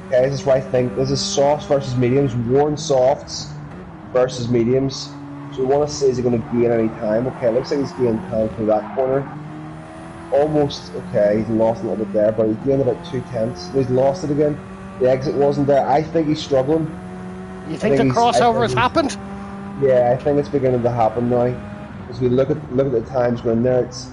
Okay, this is what I think. This is softs versus mediums. Worn softs versus mediums. So we want to see, is he going to gain any time? Okay, looks like he's gained time through that corner. Almost, okay, he's lost a little bit there, but he's gained about 2 tenths. He's lost it again. The exit wasn't there. I think he's struggling. You think the crossover has happened? Yeah, I think it's beginning to happen now. As we look at the times going there, it's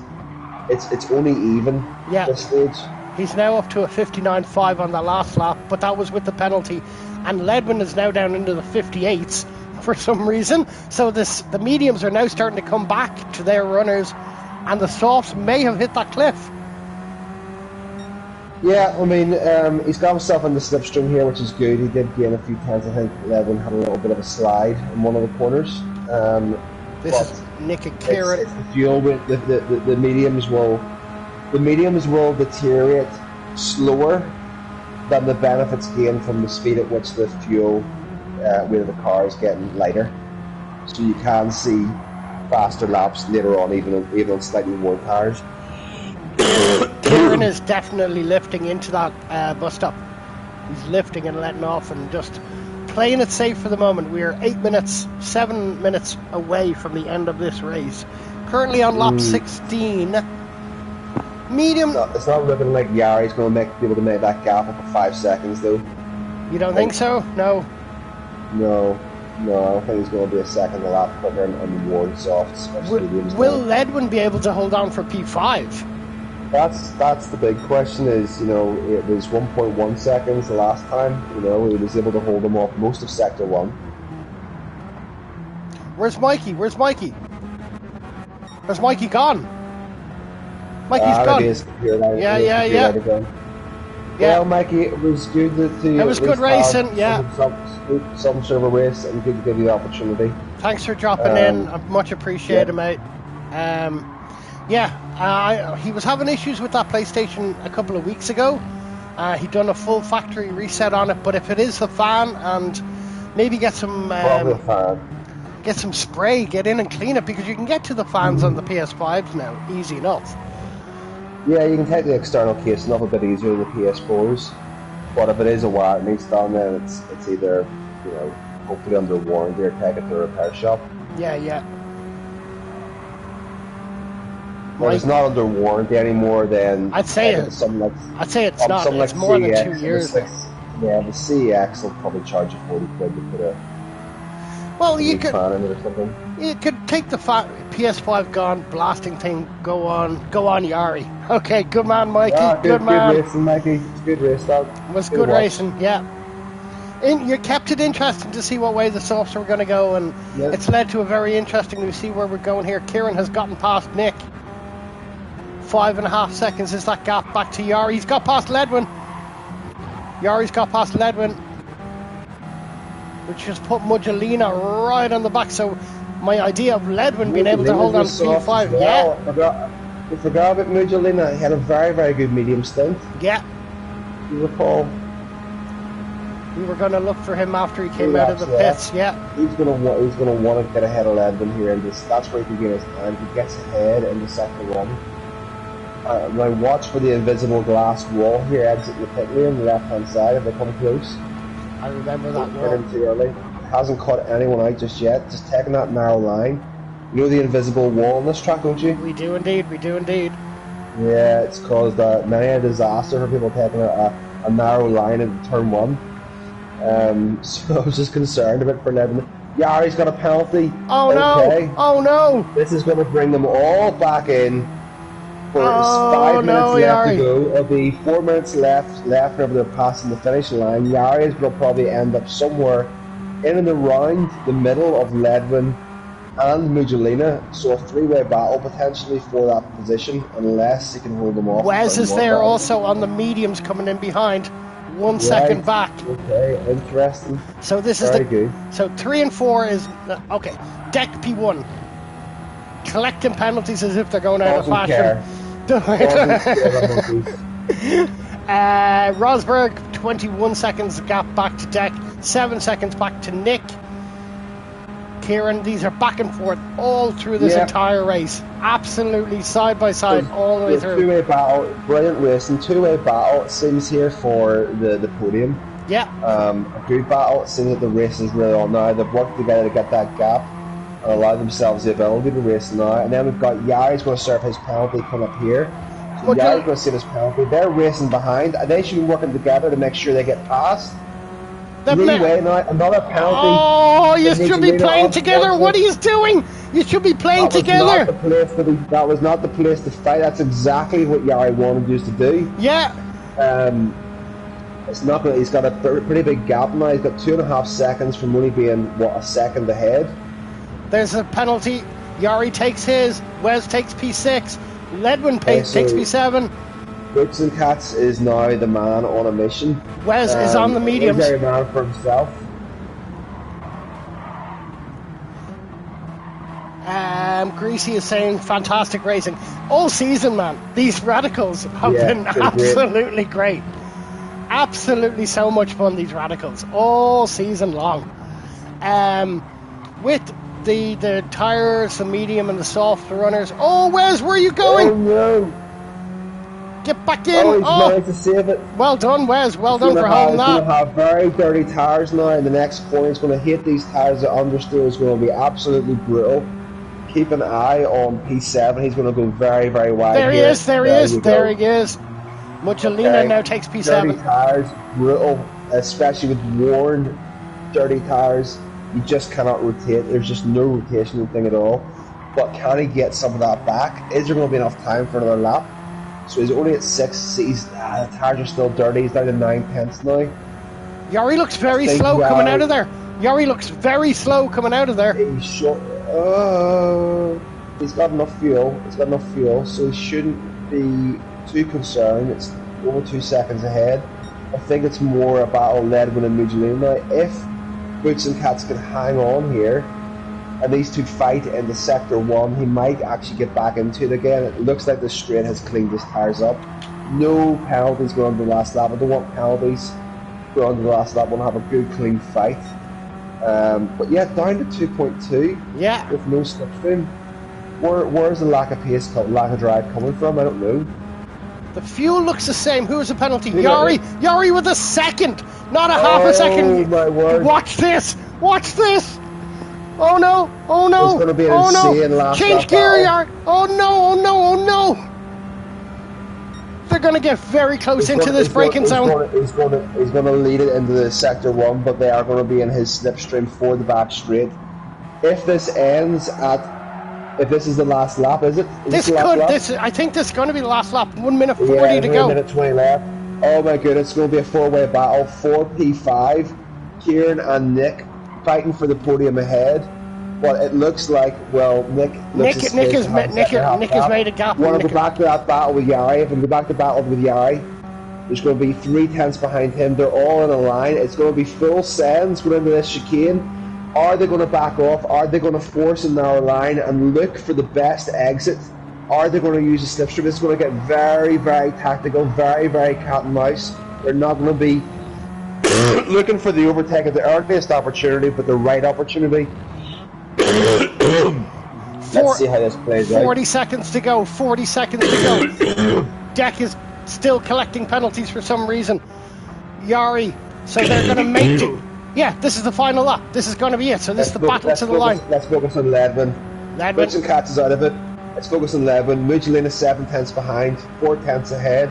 only even at this stage. He's now up to a 59.5 on the last lap, but that was with the penalty. And Ledwin is now down into the 58s for some reason. So the mediums are now starting to come back to their runners, and the softs may have hit that cliff. Yeah, I mean, he's got himself in the slipstream here, which is good. He did gain a few tenths. I think Ledwin had a little bit of a slide in one of the corners. This is Nick and Kieran. It's the fuel. The mediums will deteriorate slower than the benefits gained from the speed at which the fuel weight of the car is getting lighter, so you can see faster laps later on, even on slightly worn tires. Kieran is definitely lifting into that bus stop. He's lifting and letting off and just playing it safe for the moment. We are 7 minutes away from the end of this race. Currently on lap 16. Medium. It's not looking like Yari's going to be able to make that gap up to 5 seconds, though. You don't think so? No. No, I don't think he's going to be a second a lap quicker on the worn softs. Will Ledwin be able to hold on for P5? That's the big question. Is it was 1.1 seconds the last time. He was able to hold them off most of sector 1. Where's Mikey? Where's Mikey gone? Mikey's gone. Yeah. Well, Mikey, it was good to it was good racing. Some sort of a race, and good to give you the opportunity. Thanks for dropping in. I much appreciated, mate. He was having issues with that PlayStation a couple of weeks ago. He'd done a full factory reset on it, but if it is the fan, and maybe get some spray, get in and clean it, because you can get to the fans on the PS5s now, easy enough. Yeah, you can take the external case off a bit easier than the PS4s, but if it is a wire it needs done, then it's either hopefully under warranty or take it to a repair shop. Yeah. If it's not under warranty anymore, then I'd say it's not. It's more than 2 years. The CEX will probably charge you 40 quid to put a fan in it or something. You could take the PS5 gone blasting thing. Go on, Yari. Okay, good man, Mikey. Good man. Good racing, Mikey. It's good race, dog. It was good racing. Yeah. You kept it interesting to see what way the softs were going to go, and it's led to a very interesting to see where we're going here. Kieran has gotten past Nick. 5.5 seconds is that gap back to Yari. He's got past Ledwin. Yari's got past Ledwin, which has put Muggelina right on the back. So my idea of Ledwin being able to hold on to P5, We forgot about Muggelina. He had a very, very good medium stint. Yeah. You recall? We were going to look for him after he came out of the pits. Yeah. He's going to want to get ahead of Ledwin here, and that's where he can get his time. He gets ahead in the second one. Now watch for the invisible glass wall here, exit the pit lane, the left-hand side, if they come close. I remember that wall. Get in too early. Hasn't caught anyone out just yet. Just taking that narrow line. You know the invisible wall on this track, don't you? We do indeed. Yeah, it's caused many a disaster for people taking a narrow line in turn 1. So I was just concerned a bit for Ledwin. Yari's got a penalty. Oh no! This is going to bring them all back in. For 5 minutes left to go. It'll be 4 minutes left whenever they're passing the finish line. Yari will probably end up somewhere in and around the middle of Ledwin and Muggelina, so a 3-way battle potentially for that position, unless he can hold them off. Wes is there also on the mediums coming in behind, 1 second back. Okay, interesting. So this is good. So 3 and 4 is okay. Deck P1 collecting penalties as if they're going out of fashion. Rosberg 21 seconds gap back to Deck, 7 seconds back to Nick. Kieran, these are back and forth all through this entire race. Absolutely side by side all the way through. 2-way battle, brilliant racing. 2-way battle, it seems here for the podium. Yeah. A good battle, it seems that the race is really on now. They've worked together to get that gap and allow themselves the ability to race now. And then we've got Yari's going to serve his penalty, come up here. So Yari's going to save his penalty. They're racing behind. They should be working together to make sure they get past. Another penalty. Oh, you should be playing together. What are you doing? You should be playing together. That was not the place to fight. That's exactly what Yari wanted us to do. Yeah. It's not good. He's got a pretty big gap now. He's got 2.5 seconds from only being a second ahead. There's a penalty. Yari takes his. Wes takes P6. Ledwin takes P7. Brooks and Katz is now the man on a mission. Wes is on the mediums. He's a man for himself. Greasy is saying fantastic racing all season, man. These radicals have been absolutely great. Absolutely so much fun, these radicals, all season long. with the tires, the medium and the soft runners. Oh, Wes, where are you going? Oh no! Get back in! Oh, he's managed to save it. Well done, Wes. Well done for holding that. He's going to have very dirty tires now in the next corner. He's going to hit these tires. The understeer is going to be absolutely brutal. Keep an eye on P7. He's going to go very, very wide. There he is. There he is. There he is. Mucholina now takes P7. Dirty tires, brutal, especially with worn, dirty tires. You just cannot rotate. There's just no rotation thing at all. But can he get some of that back? Is there going to be enough time for another lap? So he's only at 6. The tires are still dirty. He's down to 9/10 now. Yari looks very slow coming out of there. Yari looks very slow coming out of there. He's got enough fuel. He's got enough fuel, so he shouldn't be too concerned. It's over 2 seconds ahead. I think it's more a battle led with a Mugelino. If Boots and Cats can hang on here, and these two fight into Sector 1, he might actually get back into it again. It looks like the straight has cleaned his tires up. No penalties going on the last lap. I don't want penalties going on the last lap. I want to have a good, clean fight. But yeah, down to 2.2. Yeah. With no slipstream. Where's the lack of pace, lack of drive coming from? I don't know. The fuel looks the same. Who is the penalty? Yari with a second, not a half a second. Oh my word! Watch this! Watch this! Oh no! Oh no! It's going to be an insane last Change gear, Yari! Oh no! Oh no! Oh no! They're going to get very close into this braking zone. He's going to lead it into the Sector 1, but they are going to be in his slipstream for the back straight. If this ends at... If this is the last lap, is it? I think this is going to be the last lap. 1 minute 40 to go. 1 minute 20 left. Oh my goodness, it's going to be a four-way battle. 4P5, Kieran and Nick fighting for the podium ahead. But it looks like, well, Nick has made a gap. Want to go back to that battle with Yari? If we go back to battle with Yari, there's going to be 3 tenths behind him. They're all in a line. It's going to be full sends going into this chicane. Are they going to back off? Are they going to force a narrow line and look for the best exit? Are they going to use a slipstream? It's going to get very, very tactical, very, very cat and mouse. They're not going to be looking for the overtake at the earliest opportunity, but the right opportunity. Let's see how this plays out. 40 seconds to go. 40 seconds to go. Deck is still collecting penalties for some reason. Yari, so they're going to make it. Yeah, this is the final lap. This is going to be it. So this is the battle to the line. Let's focus on Ledwin. Boots and Cats is out of it. Let's focus on Ledwin. Mugelina 7 tenths behind, 4 tenths ahead.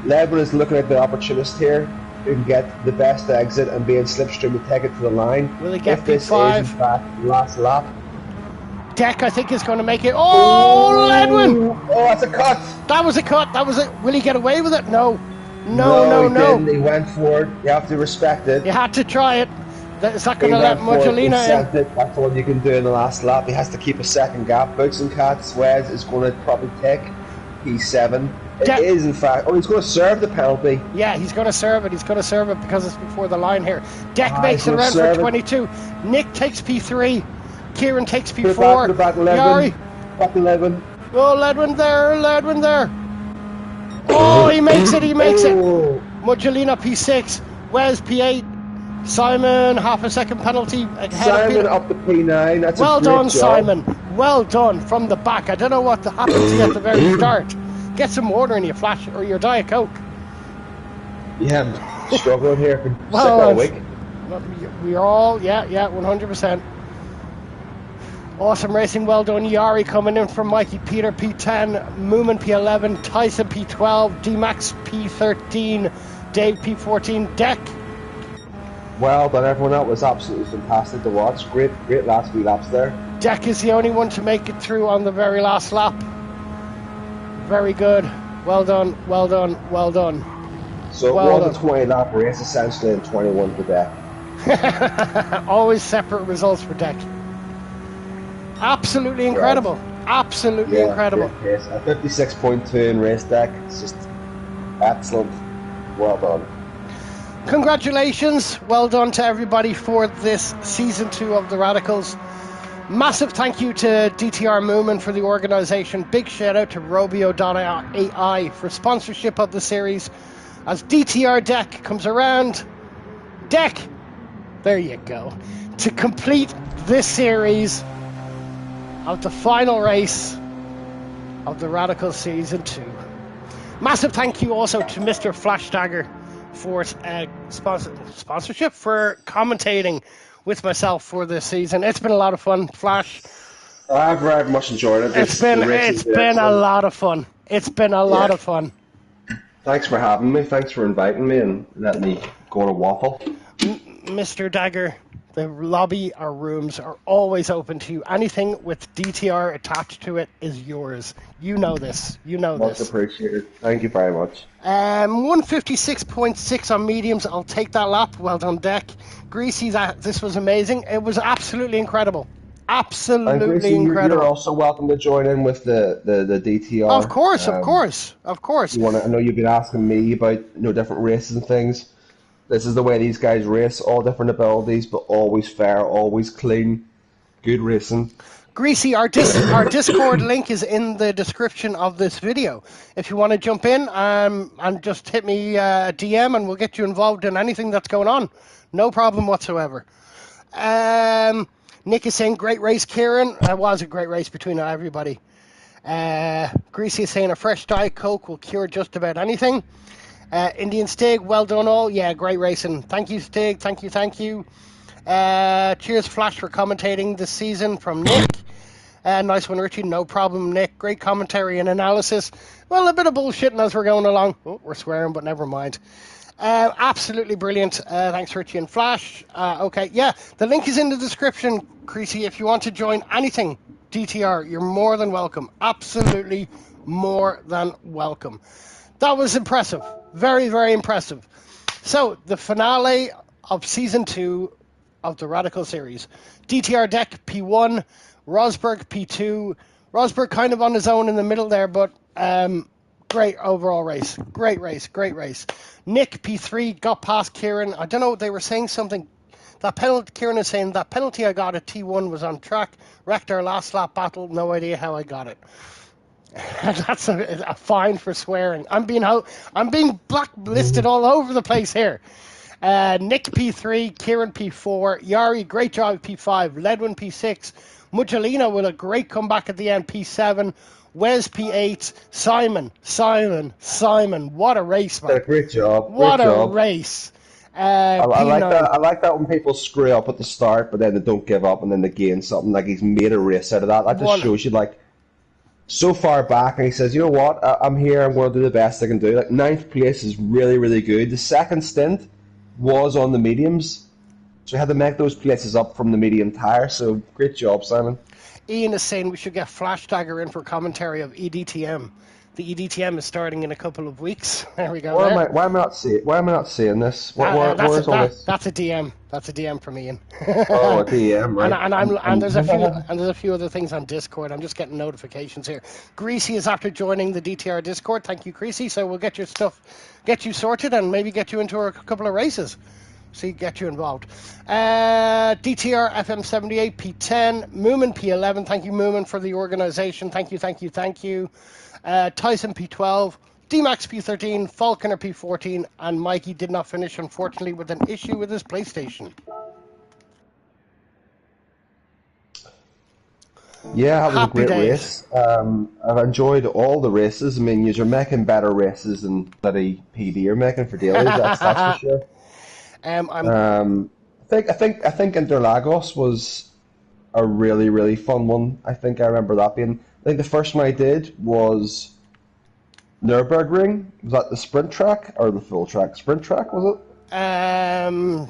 Ledwin is looking at the opportunist here who can get the best exit and be in slipstream to take it to the line. Will he get if this P5? is in fact the last lap? Deck, I think, is going to make it. Oh, Ledwin! Oh, that's a cut! That was a cut. That was it. Will he get away with it? No. No, he didn't. He went for it. You have to respect it. You had to try it. Is that going to let Mugelino in? That's all you can do in the last lap. He has to keep a second gap. Boots and Cats, Wes is going to probably take P7. It is, in fact. Oh, he's going to serve the penalty. Yeah, he's going to serve it. He's going to serve it because it's before the line here. Deck makes it around for 22. Nick takes P3. Kieran takes P4. Yari. Back 11. Oh, Ledwin there. Oh, he makes it. Mugelino P6. Wes P8. Simon, half a second penalty ahead Simon of up to P9. That's well a great done, job. Simon. Well done from the back. I don't know what happened to you at the very start. Get some water in your Flash or your Diet Coke. Yeah, I'm struggling here. Been sick all week. We're all, 100%. Awesome racing, well done. Yari coming in from Mikey Peter P10, Moomin P11, Tyson P12, D-Max P13, Dave P14, Deck. Well done, everyone. That was absolutely fantastic to watch. Great last few laps there. Deck is the only one to make it through on the very last lap. Very good. Well done. So well it was a 20 lap race essentially and 21 for Deck. Always separate results for Deck. Absolutely incredible. Right. Absolutely incredible. Yes, a 56.2 in race Deck. It's just excellent. Well done. Congratulations. Well done to everybody for this season 2 of the Radicals. Massive thank you to DTR Moomin for the organisation. Big shout out to ROBIO.AI for sponsorship of the series. As DTR Deck comes around, Deck, there you go. to complete this series of the final race of the Radical Season 2. Massive thank you also to Mr. FLASHDAGGER for sponsorship, for commentating with myself for this season. It's been a lot of fun, Flash. I've very much enjoyed it. It's been a lot of fun. It's been a lot of fun. Thanks for having me. Thanks for inviting me and letting me go on a waffle. Mr. Dagger, the lobby, our rooms are always open to you. Anything with DTR attached to it is yours. You know this. You know this. Much appreciated. Thank you very much. 156.6 on mediums. I'll take that lap. Well done, Deck. Greasy, this was amazing. It was absolutely incredible. Absolutely Greasy, incredible. You're also welcome to join in with the DTR. Of course. I know you've been asking me about different races and things. This is the way these guys race, all different abilities, but always fair, always clean, good racing. Greasy, our Discord link is in the description of this video. If you want to jump in and just hit me a DM and we'll get you involved in anything that's going on. No problem whatsoever. Nick is saying, great race, Kieran. It was a great race between everybody. Greasy is saying, a fresh Diet Coke will cure just about anything. Indian Stig, well done all. Yeah, great racing. Thank you, Stig. Thank you. Cheers, Flash, for commentating this season from Nick. Nice one, Richie. No problem, Nick. Great commentary and analysis. Well, a bit of bullshitting as we're going along. Oh, we're swearing, but never mind. Absolutely brilliant. Thanks, Richie and Flash. Okay, yeah, the link is in the description, Creasy. If you want to join anything DTR, you're more than welcome. Absolutely more than welcome. That was impressive. Very, very impressive. So, the finale of Season 2 of the Radical Series. DTR Deck P1, Rosberg P2. Rosberg kind of on his own in the middle there, but great overall race. Great race. Nick P3 got past Kieran. I don't know, they were saying something. That penalty, Kieran is saying, that penalty I got at T1 was on track. Wrecked our last lap battle. No idea how I got it. That's a fine for swearing. I'm being blacklisted all over the place here. Nick P3, Kieran P4, Yari, great job at P5, Ledwin P6, Mujalino with a great comeback at the end, P7, Wes P8, Simon. What a race, man. Great job. What a race. I like that when people screw up at the start, but then they don't give up and then they gain something. Like he's made a race out of that. That just shows you, like, so far back, and he says, you know what, I'm here, I'm going to do the best I can do. Like, 9th place is really, really good. The second stint was on the mediums, so we had to make those places up from the medium tyre, so great job, Simon. Ian is saying we should get FLASHDAGGER in for commentary of EDTM. The EDTM is starting in a couple of weeks. There we go. Why am I not seeing this? Where's all this? That's a DM. That's a DM from Ian. Oh, a DM, right? And there's a few other things on Discord. I'm just getting notifications here. Greasy is after joining the DTR Discord. Thank you, Greasy. So we'll get you sorted, and maybe get you into a couple of races. See, get you involved. DTR FM78 P10, Moomin P11. Thank you, Moomin, for the organisation. Thank you. Tyson P12, D-Max P13, Falconer P14, and Mikey did not finish, unfortunately, with an issue with his PlayStation. Yeah, that was a great race. I've enjoyed all the races. I mean, you're making better races than bloody PD you're making for dailies. That's for sure. I think Interlagos was a really, really fun one. I think I remember that being. I think the first one I did was Nürburgring. Was that the sprint track or the full track? Sprint track, was it?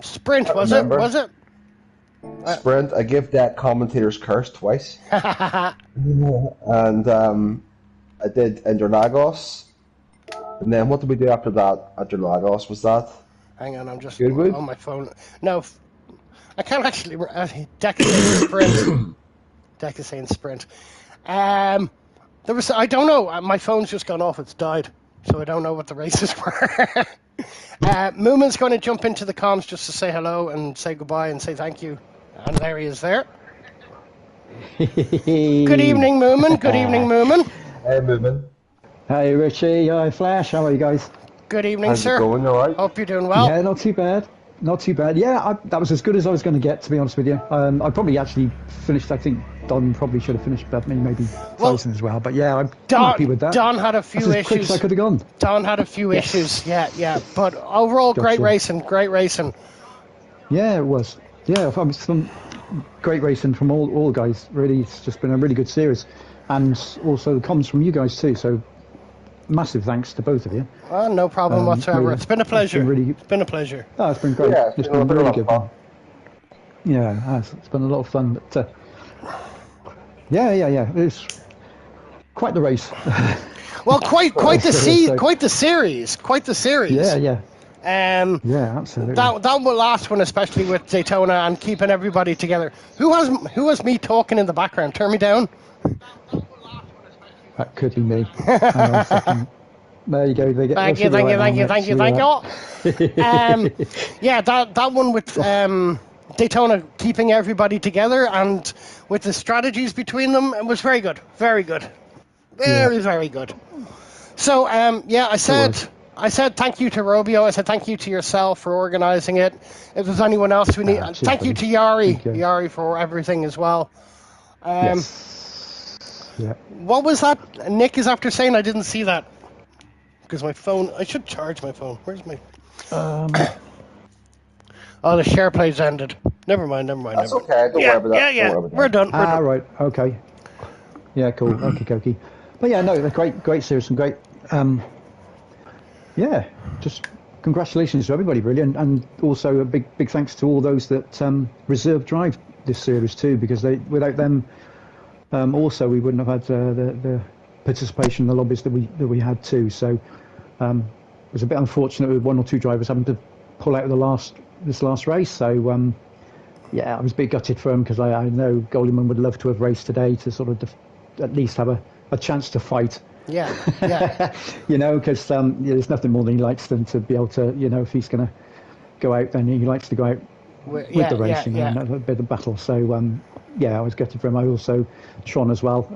Sprint, was it? Was it? Sprint. I give that commentator's curse twice. And I did Interlagos. And then what did we do after that? Interlagos, was that? Hang on, I'm just on my phone. No, I can't actually. Deck is saying sprint. Deck is saying sprint. I don't know. My phone's just gone off. It's died, so I don't know what the races were. Moomin's going to jump into the comms just to say hello and say goodbye and say thank you. And there he is there. Good evening, Moomin. Good evening, Moomin. Hey, Moomin. Hey, Richie. Hi, Flash. How are you guys? Good evening, How's sir. it going? All right? Hope you're doing well. Yeah, not too bad. Not too bad. Yeah, that was as good as I was going to get, to be honest with you. I probably actually finished. I think Don probably should have finished, but maybe Tyson as well. But yeah, I'm happy with that. Don had a few That's issues. As quick as I could have gone. Don had a few issues. Yeah. But overall, great racing. Yeah, it was. Yeah, some great racing from all guys. Really, it's just been a really good series, and also the comments from you guys too. So massive thanks to both of you. No problem whatsoever. It's been a pleasure. It's been a pleasure. Oh, it's been great. Yeah, it's been really good. Fun. Yeah, it has. It's been a lot of fun. But yeah. It's quite the race. Well, quite the series. Yeah. Yeah, absolutely. That last one, especially with Daytona and keeping everybody together. Who has me talking in the background? Turn me down. That could be me. There you go. Thank you. Yeah, that one with Daytona keeping everybody together and with the strategies between them, it was very good. Very good. Very good. So, I said thank you to Robio. I said thank you to yourself for organising it. If there's anyone else who need, thank you to Yari for everything as well. Yes. Yeah. What was that? Nick is after saying I didn't see that because my phone. I should charge my phone. Where's my? Oh, the share play's ended. Never mind. That's okay. Don't worry about that. Yeah. We're done. Right. Okay. Yeah. Cool. Okay. But yeah, no, they're great series and great. Yeah, just congratulations to everybody, really, and also a big thanks to all those that reserve drive this series too, because without them, also we wouldn't have had the participation in the lobbies that we had too. So it was a bit unfortunate with one or two drivers having to pull out of this last race. So yeah, I was a bit gutted for them because I know Goldman would love to have raced today to sort of at least have a chance to fight. Yeah. Because there's nothing more than he likes than to be able to, if he's going to go out, then he likes to go out with the racing and have a bit of battle. So, I was gutted for him. I also, Tron as well.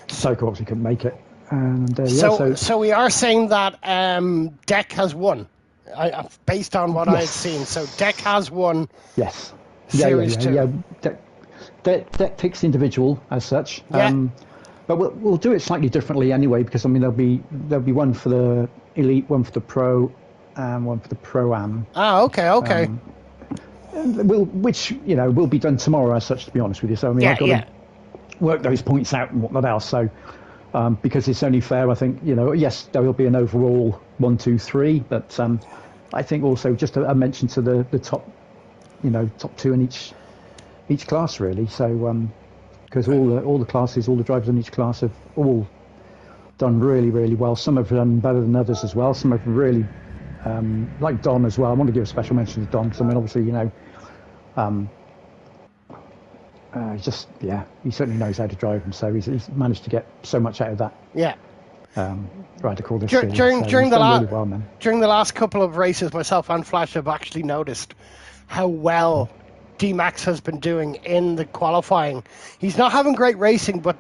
Soko obviously couldn't make it. And so we are saying that Deck has won, based on what I had seen. So Deck has won. Yes. Series 2. Yeah. Deck picks individual as such. Yeah. But we'll do it slightly differently anyway, because there'll be one for the Elite, one for the Pro, and one for the Pro-Am. Okay. Which will be done tomorrow as such, to be honest with you. So I've got to work those points out and whatnot else. So because it's only fair, I think yes, there will be an overall 1, 2, 3, but I think also just a mention to the top, top 2 in each class really. So. Because all the classes, all the drivers in each class have all done really, really well. Some have done better than others as well. Some have really, like Don as well. I want to give a special mention to Don because obviously, he certainly knows how to drive, and so he's managed to get so much out of that. Yeah. Right to call this during the last couple of races, myself and Flash have actually noticed how well D-Max has been doing in the qualifying. He's not having great racing, but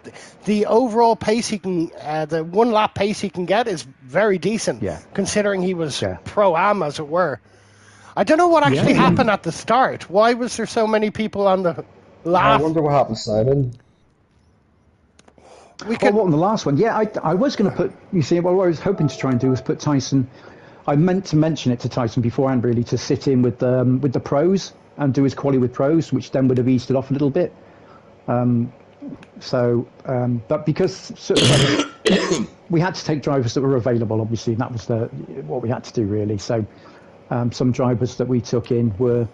the overall pace he can, the 1 lap pace he can get is very decent, considering he was Pro-Am, as it were. I don't know what actually happened at the start. Why was there so many people on the last? I wonder what happened, Simon. What on the last one? Yeah, I was going to put, what I was hoping to try and do was put Tyson. I meant to mention it to Tyson beforehand, really, to sit in with the pros and do his quali with pros, which then would have eased it off a little bit. But because we had to take drivers that were available, obviously, and that was what we had to do, really. So some drivers that we took in were,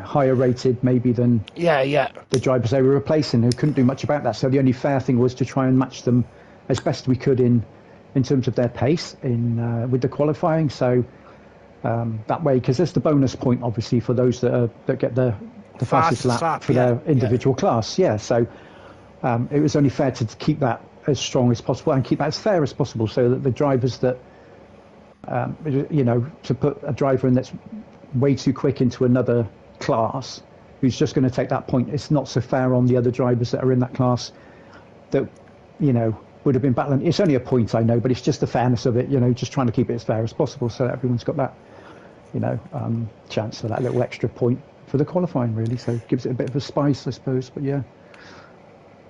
higher rated maybe than the drivers they were replacing, who couldn't do much about that. So the only fair thing was to try and match them as best we could in terms of their pace with the qualifying. So that way, because there's the bonus point, obviously, for those that get the fastest lap for their individual class. Yeah, so it was only fair to keep that as strong as possible and keep that as fair as possible, so that the drivers that, to put a driver in that's way too quick into another class, who's just going to take that point, it's not so fair on the other drivers that are in that class that, would have been battling. It's only a point, I know, but it's just the fairness of it, just trying to keep it as fair as possible so that everyone's got that chance for that little extra point for the qualifying, really. So it gives it a bit of a spice, I suppose. But yeah.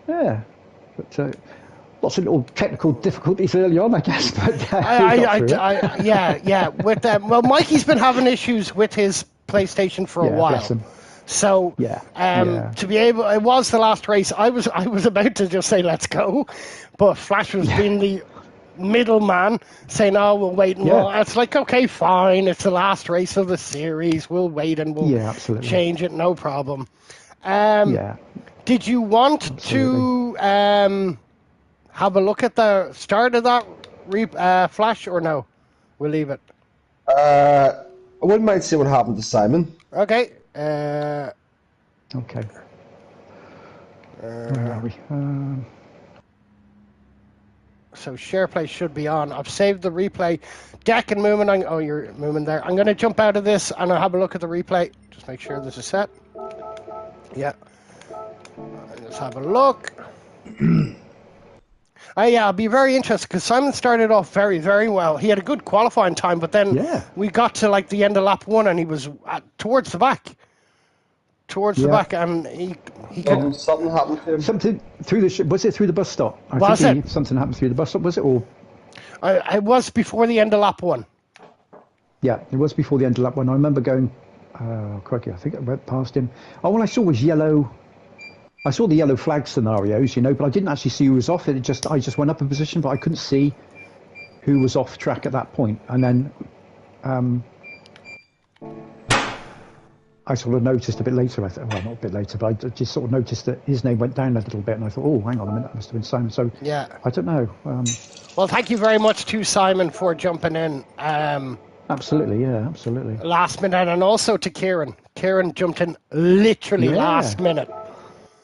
But lots of little technical difficulties early on, I guess. But yeah. With well, Mikey's been having issues with his PlayStation for a while. Bless him. So to be able, it was the last race. I was about to just say let's go, but Flash was being the middleman, saying, "Oh, we'll wait." And it's like, okay, fine. It's the last race of the series. We'll wait and we'll change it. No problem. Did you want to have a look at the start of that Flash, or no? We'll leave it. I wouldn't mind seeing what happened to Simon. Okay. Okay. Where are we? So SharePlay should be on. I've saved the replay. Deck and movement. Oh, you're moving there. I'm going to jump out of this and I'll have a look at the replay. Just make sure this is set. Yeah. Let's have a look. I'll be very interested because Simon started off very, very well. He had a good qualifying time, but then we got to like the end of lap 1 and he was towards the back. The back, and he something happened to him. Something through was it through the bus stop? Something happened through the bus stop, was it? Or it was before the end of lap 1. Yeah, it was before the end of lap 1. I remember going, crikey, I think I went past him. Oh, all I saw was yellow. I saw the yellow flag scenarios, but I didn't actually see who was off. I just went up a position, but I couldn't see who was off track at that point. And then I sort of noticed a bit later, not a bit later, but I just sort of noticed that his name went down a little bit, and I thought, oh, hang on a minute, that must have been Simon. So, I don't know. Well, thank you very much to Simon for jumping in. Absolutely, absolutely. Last minute, and also to Kieran. Kieran jumped in literally last minute.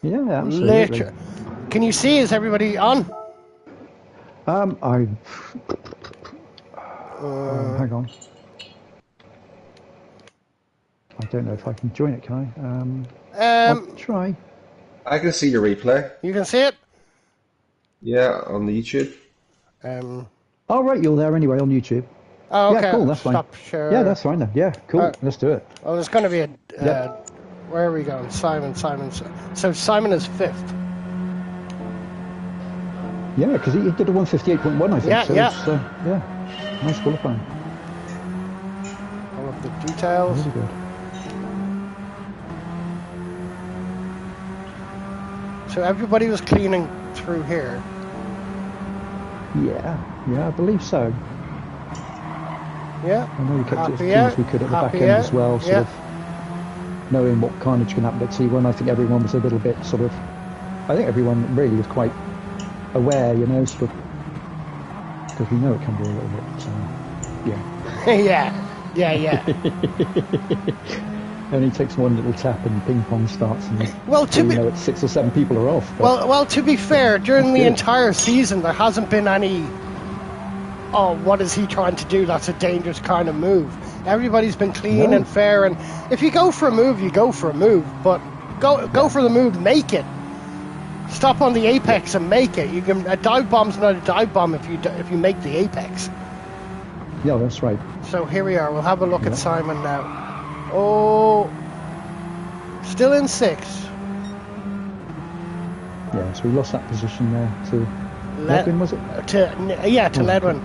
Yeah, absolutely. Can you see, is everybody on? Hang on. I don't know if I can join it, can I? I'll try. I can see your replay. You can see it? Yeah, on the YouTube. Oh, right, you're there anyway on YouTube. Oh, okay. Yeah, cool, that's fine. Share. Yeah, that's fine then. Yeah, cool. Let's do it. Well, there's going to be a... where are we going? Simon. So Simon is 5th. Yeah, because he did a 158.1, I think. Nice qualifying. All of the details. Really good. So everybody was cleaning through here. Yeah, I believe so. Yeah. I know we kept it as clean as we could at the back end as well, sort of knowing what carnage can happen at T1. I think everyone was a little bit I think everyone really was quite aware, sort of, because we know it can be a little bit, yeah. Only takes one little tap and ping pong starts, and it's 6 or 7 people are off. Well, to be fair, during the entire season, there hasn't been any. Oh, what is he trying to do? That's a dangerous kind of move. Everybody's been clean and fair, and if you go for a move, you go for a move. But go for the move, make it. Stop on the apex and make it. A dive bomb's not a dive bomb if you make the apex. Yeah, that's right. So here we are. We'll have a look at Simon now. Oh, still in 6th. Yeah, so we lost that position there to Ledwin, was it? To Ledwin,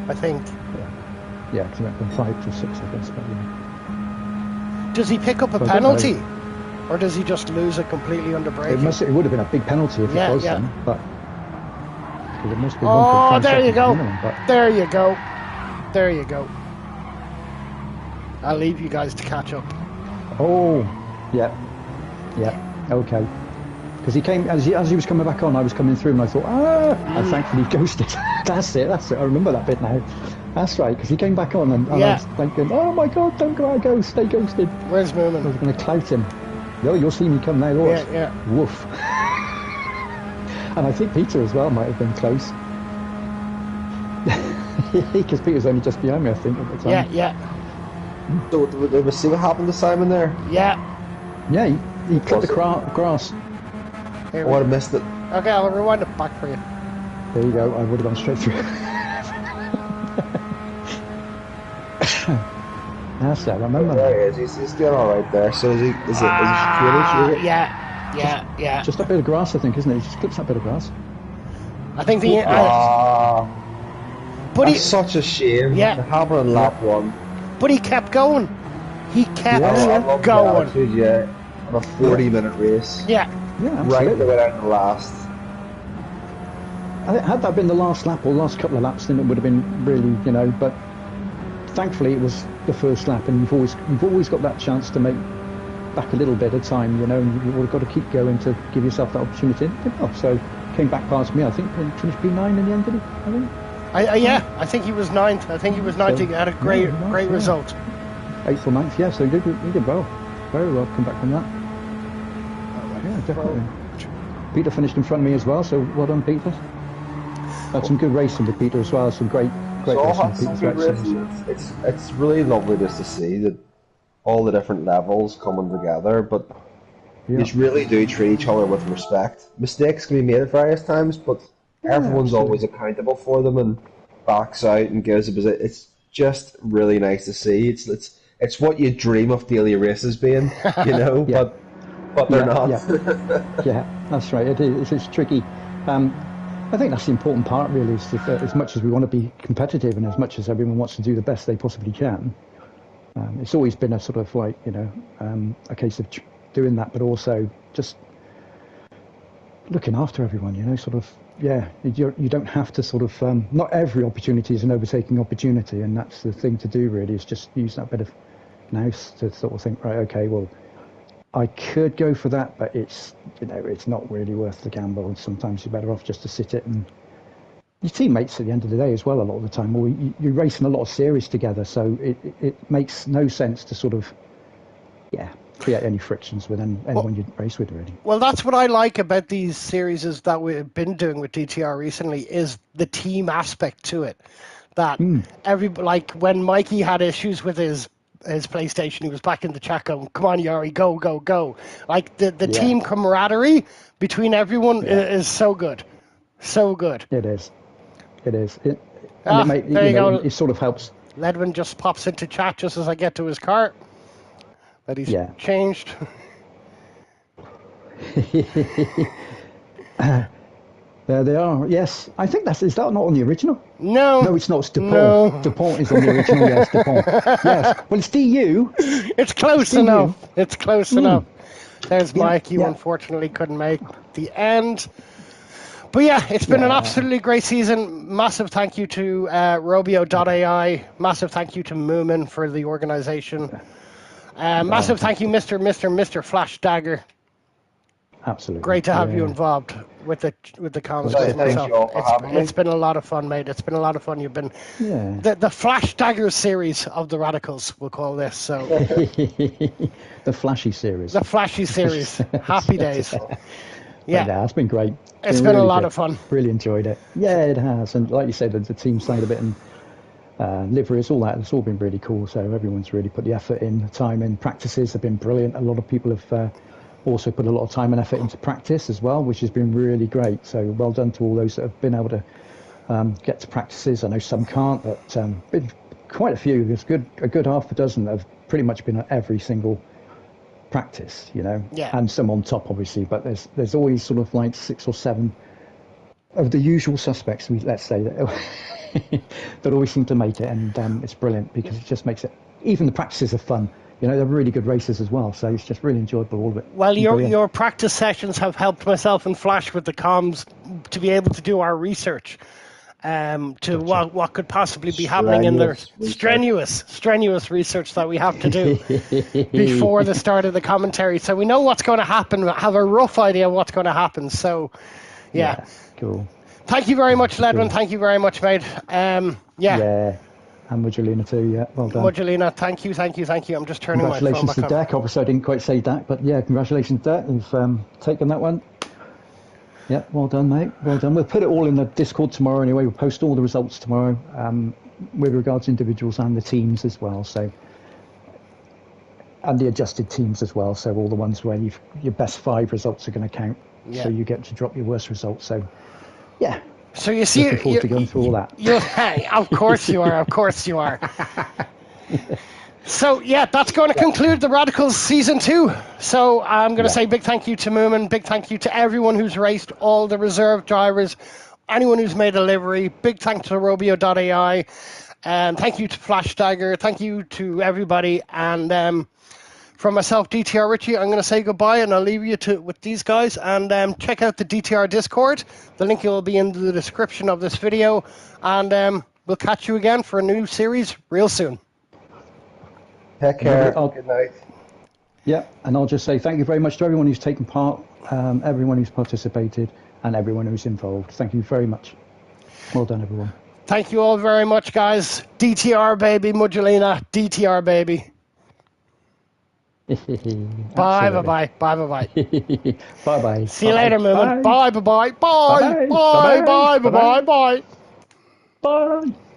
I think. Yeah, because he went from 5 to 6, I guess. But yeah. Does he pick up a penalty, or does he just lose it completely under braking? It would have been a big penalty if it was then, but it must be. There you go. There you go. There you go. I'll leave you guys to catch up. Oh, yeah, okay. Because he came as he was coming back on, I was coming through, and I thought, and thankfully he ghosted. That's it. I remember that bit now. That's right, because he came back on, and I was thinking, oh my God, don't go out, stay ghosted. Where's Moomin? I was going to clout him. You'll see me come now, Lord. Yeah. Woof. And I think Peter as well might have been close. Because Peter was only just behind me, I think, at the time. Yeah. So, did we see what happened to Simon there? Yeah. Yeah, he clipped the grass. I would have missed it. Okay, I'll rewind it back for you. There you go, I would have gone straight through. has there. I remember. There he is. He's doing all right there. So is he? Is it chicane? Yeah. Just that bit of grass, I think, isn't it? He just clips that bit of grass. I think That's such a shame. Yeah. The Hammer in lap 1. But he kept going. He kept I going. attitude, yeah. On a 40-minute race. Yeah. Yeah, absolutely. Right the way down to the last. Had that been the last lap or last couple of laps, then it would have been really, but thankfully it was the first lap, and you've always got that chance to make back a little bit of time, and you've got to keep going to give yourself that opportunity. So came back past me, I think, and finished P9 in the end, did he? I think. I think he was 9th. I think he was 9th. He had a great result. 8th or 9th, yeah. So he did well, very well. Come back from that. Yeah, definitely. Peter finished in front of me as well, so well done, Peter. Had some good racing with Peter as well. Some great racing with Peter. It's really lovely just to see that all the different levels coming together, but you really do treat each other with respect. Mistakes can be made at various times, but everyone's always accountable for them and backs out and gives a. It's just really nice to see. It's what you dream of daily races being, but they're not. Yeah, that's right. It is. It's tricky. I think that's the important part, really, is that as much as we want to be competitive and as much as everyone wants to do the best they possibly can, it's always been a sort of like, a case of doing that, but also just looking after everyone, you don't have to sort of, not every opportunity is an overtaking opportunity, and that's the thing to do, really, is just use that bit of nous to sort of think, right, okay, well, I could go for that, but it's not really worth the gamble, and sometimes you're better off just to sit it, and your teammates at the end of the day as well a lot of the time, or you're racing a lot of series together, so it makes no sense to sort of create any frictions with anyone you race with, really. Well, that's what I like about these series is that we've been doing with DTR recently, is the team aspect to it. That like when Mikey had issues with his PlayStation, he was back in the chat going, come on, Yari, go. Like the team camaraderie between everyone is so good. So good. It is. There you go. It sort of helps. Ledwin just pops into chat just as I get to his car. That he's changed. There they are. Yes, I think is that not on the original? No, it's not. It's DuPont. No. DuPont is on the original. Yes, DuPont. Yes. Well, it's DU. It's close enough. It's close enough. There's Mike. You unfortunately couldn't make the end. But yeah, it's been an absolutely great season. Massive thank you to ROBIO.AI. Massive thank you to Moomin for the organisation. Massive thank you, Mr. FLASHDAGGER. Absolutely. Great to have you involved with the comms. It's been a lot of fun, mate. It's been a lot of fun. You've been the FLASHDAGGER series of the Radicals, we'll call this. So the Flashy series. The Flashy series. Happy days. Yeah, it's been great. It's been really a lot of fun. Really enjoyed it. Yeah, it has. And like you said, the team played a bit and liveries, all that. It's all been really cool. So everyone's really put the effort in, the time in. Practices have been brilliant. A lot of people have also put a lot of time and effort into practice as well, which has been really great. So well done to all those that have been able to get to practices. I know some can't, but been quite a few. There's a good half a dozen that have pretty much been at every single practice, and some on top, obviously. But there's always sort of like 6 or 7 of the usual suspects, let's say, that always seem to make it, and it's brilliant because it just makes it. Even the practices are fun. They're really good races as well, so it's just really enjoyable, all of it. Well, your practice sessions have helped myself and Flash with the comms to be able to do our research to what could possibly be happening in the strenuous research that we have to do before the start of the commentary. So we know what's going to happen, have a rough idea of what's going to happen. So, yeah. Cool. Thank you very much, Ledwin. Cool. Thank you very much, mate. And Mujolina too, well done. Mujolina, thank you. I'm just turning my phone back on. Congratulations to Dak. Obviously, I didn't quite say Dak, but congratulations, Dak. You've taken that one. Yeah, well done, mate. Well done. We'll put it all in the Discord tomorrow anyway. We'll post all the results tomorrow with regards to individuals and the teams as well. So, and the adjusted teams as well. So all the ones where your best 5 results are going to count. Yeah. So you get to drop your worst results. So, yeah. So you see, looking forward to going through all that. Of course you are. So, yeah, that's going to conclude the Radicals Season 2. So I'm going to say big thank you to Moomin, big thank you to everyone who's raced, all the reserve drivers, anyone who's made a livery, big thank to ROBIO.AI, and thank you to FLASHDAGGER, thank you to everybody, and from myself, DTR Richie, I'm going to say goodbye, and I'll leave you with these guys, and check out the DTR Discord. The link will be in the description of this video, and we'll catch you again for a new series real soon. Take care. Good night. Yeah, and I'll just say thank you very much to everyone who's taken part, everyone who's participated, and everyone who's involved. Thank you very much. Well done, everyone. Thank you all very much, guys. DTR, baby. Mudgelina. DTR, baby. Bye, bye-bye. Bye-bye. Bye-bye. See you later, Moomin. Bye, bye-bye. Bye. Bye, bye, bye, bye, bye, bye. Bye.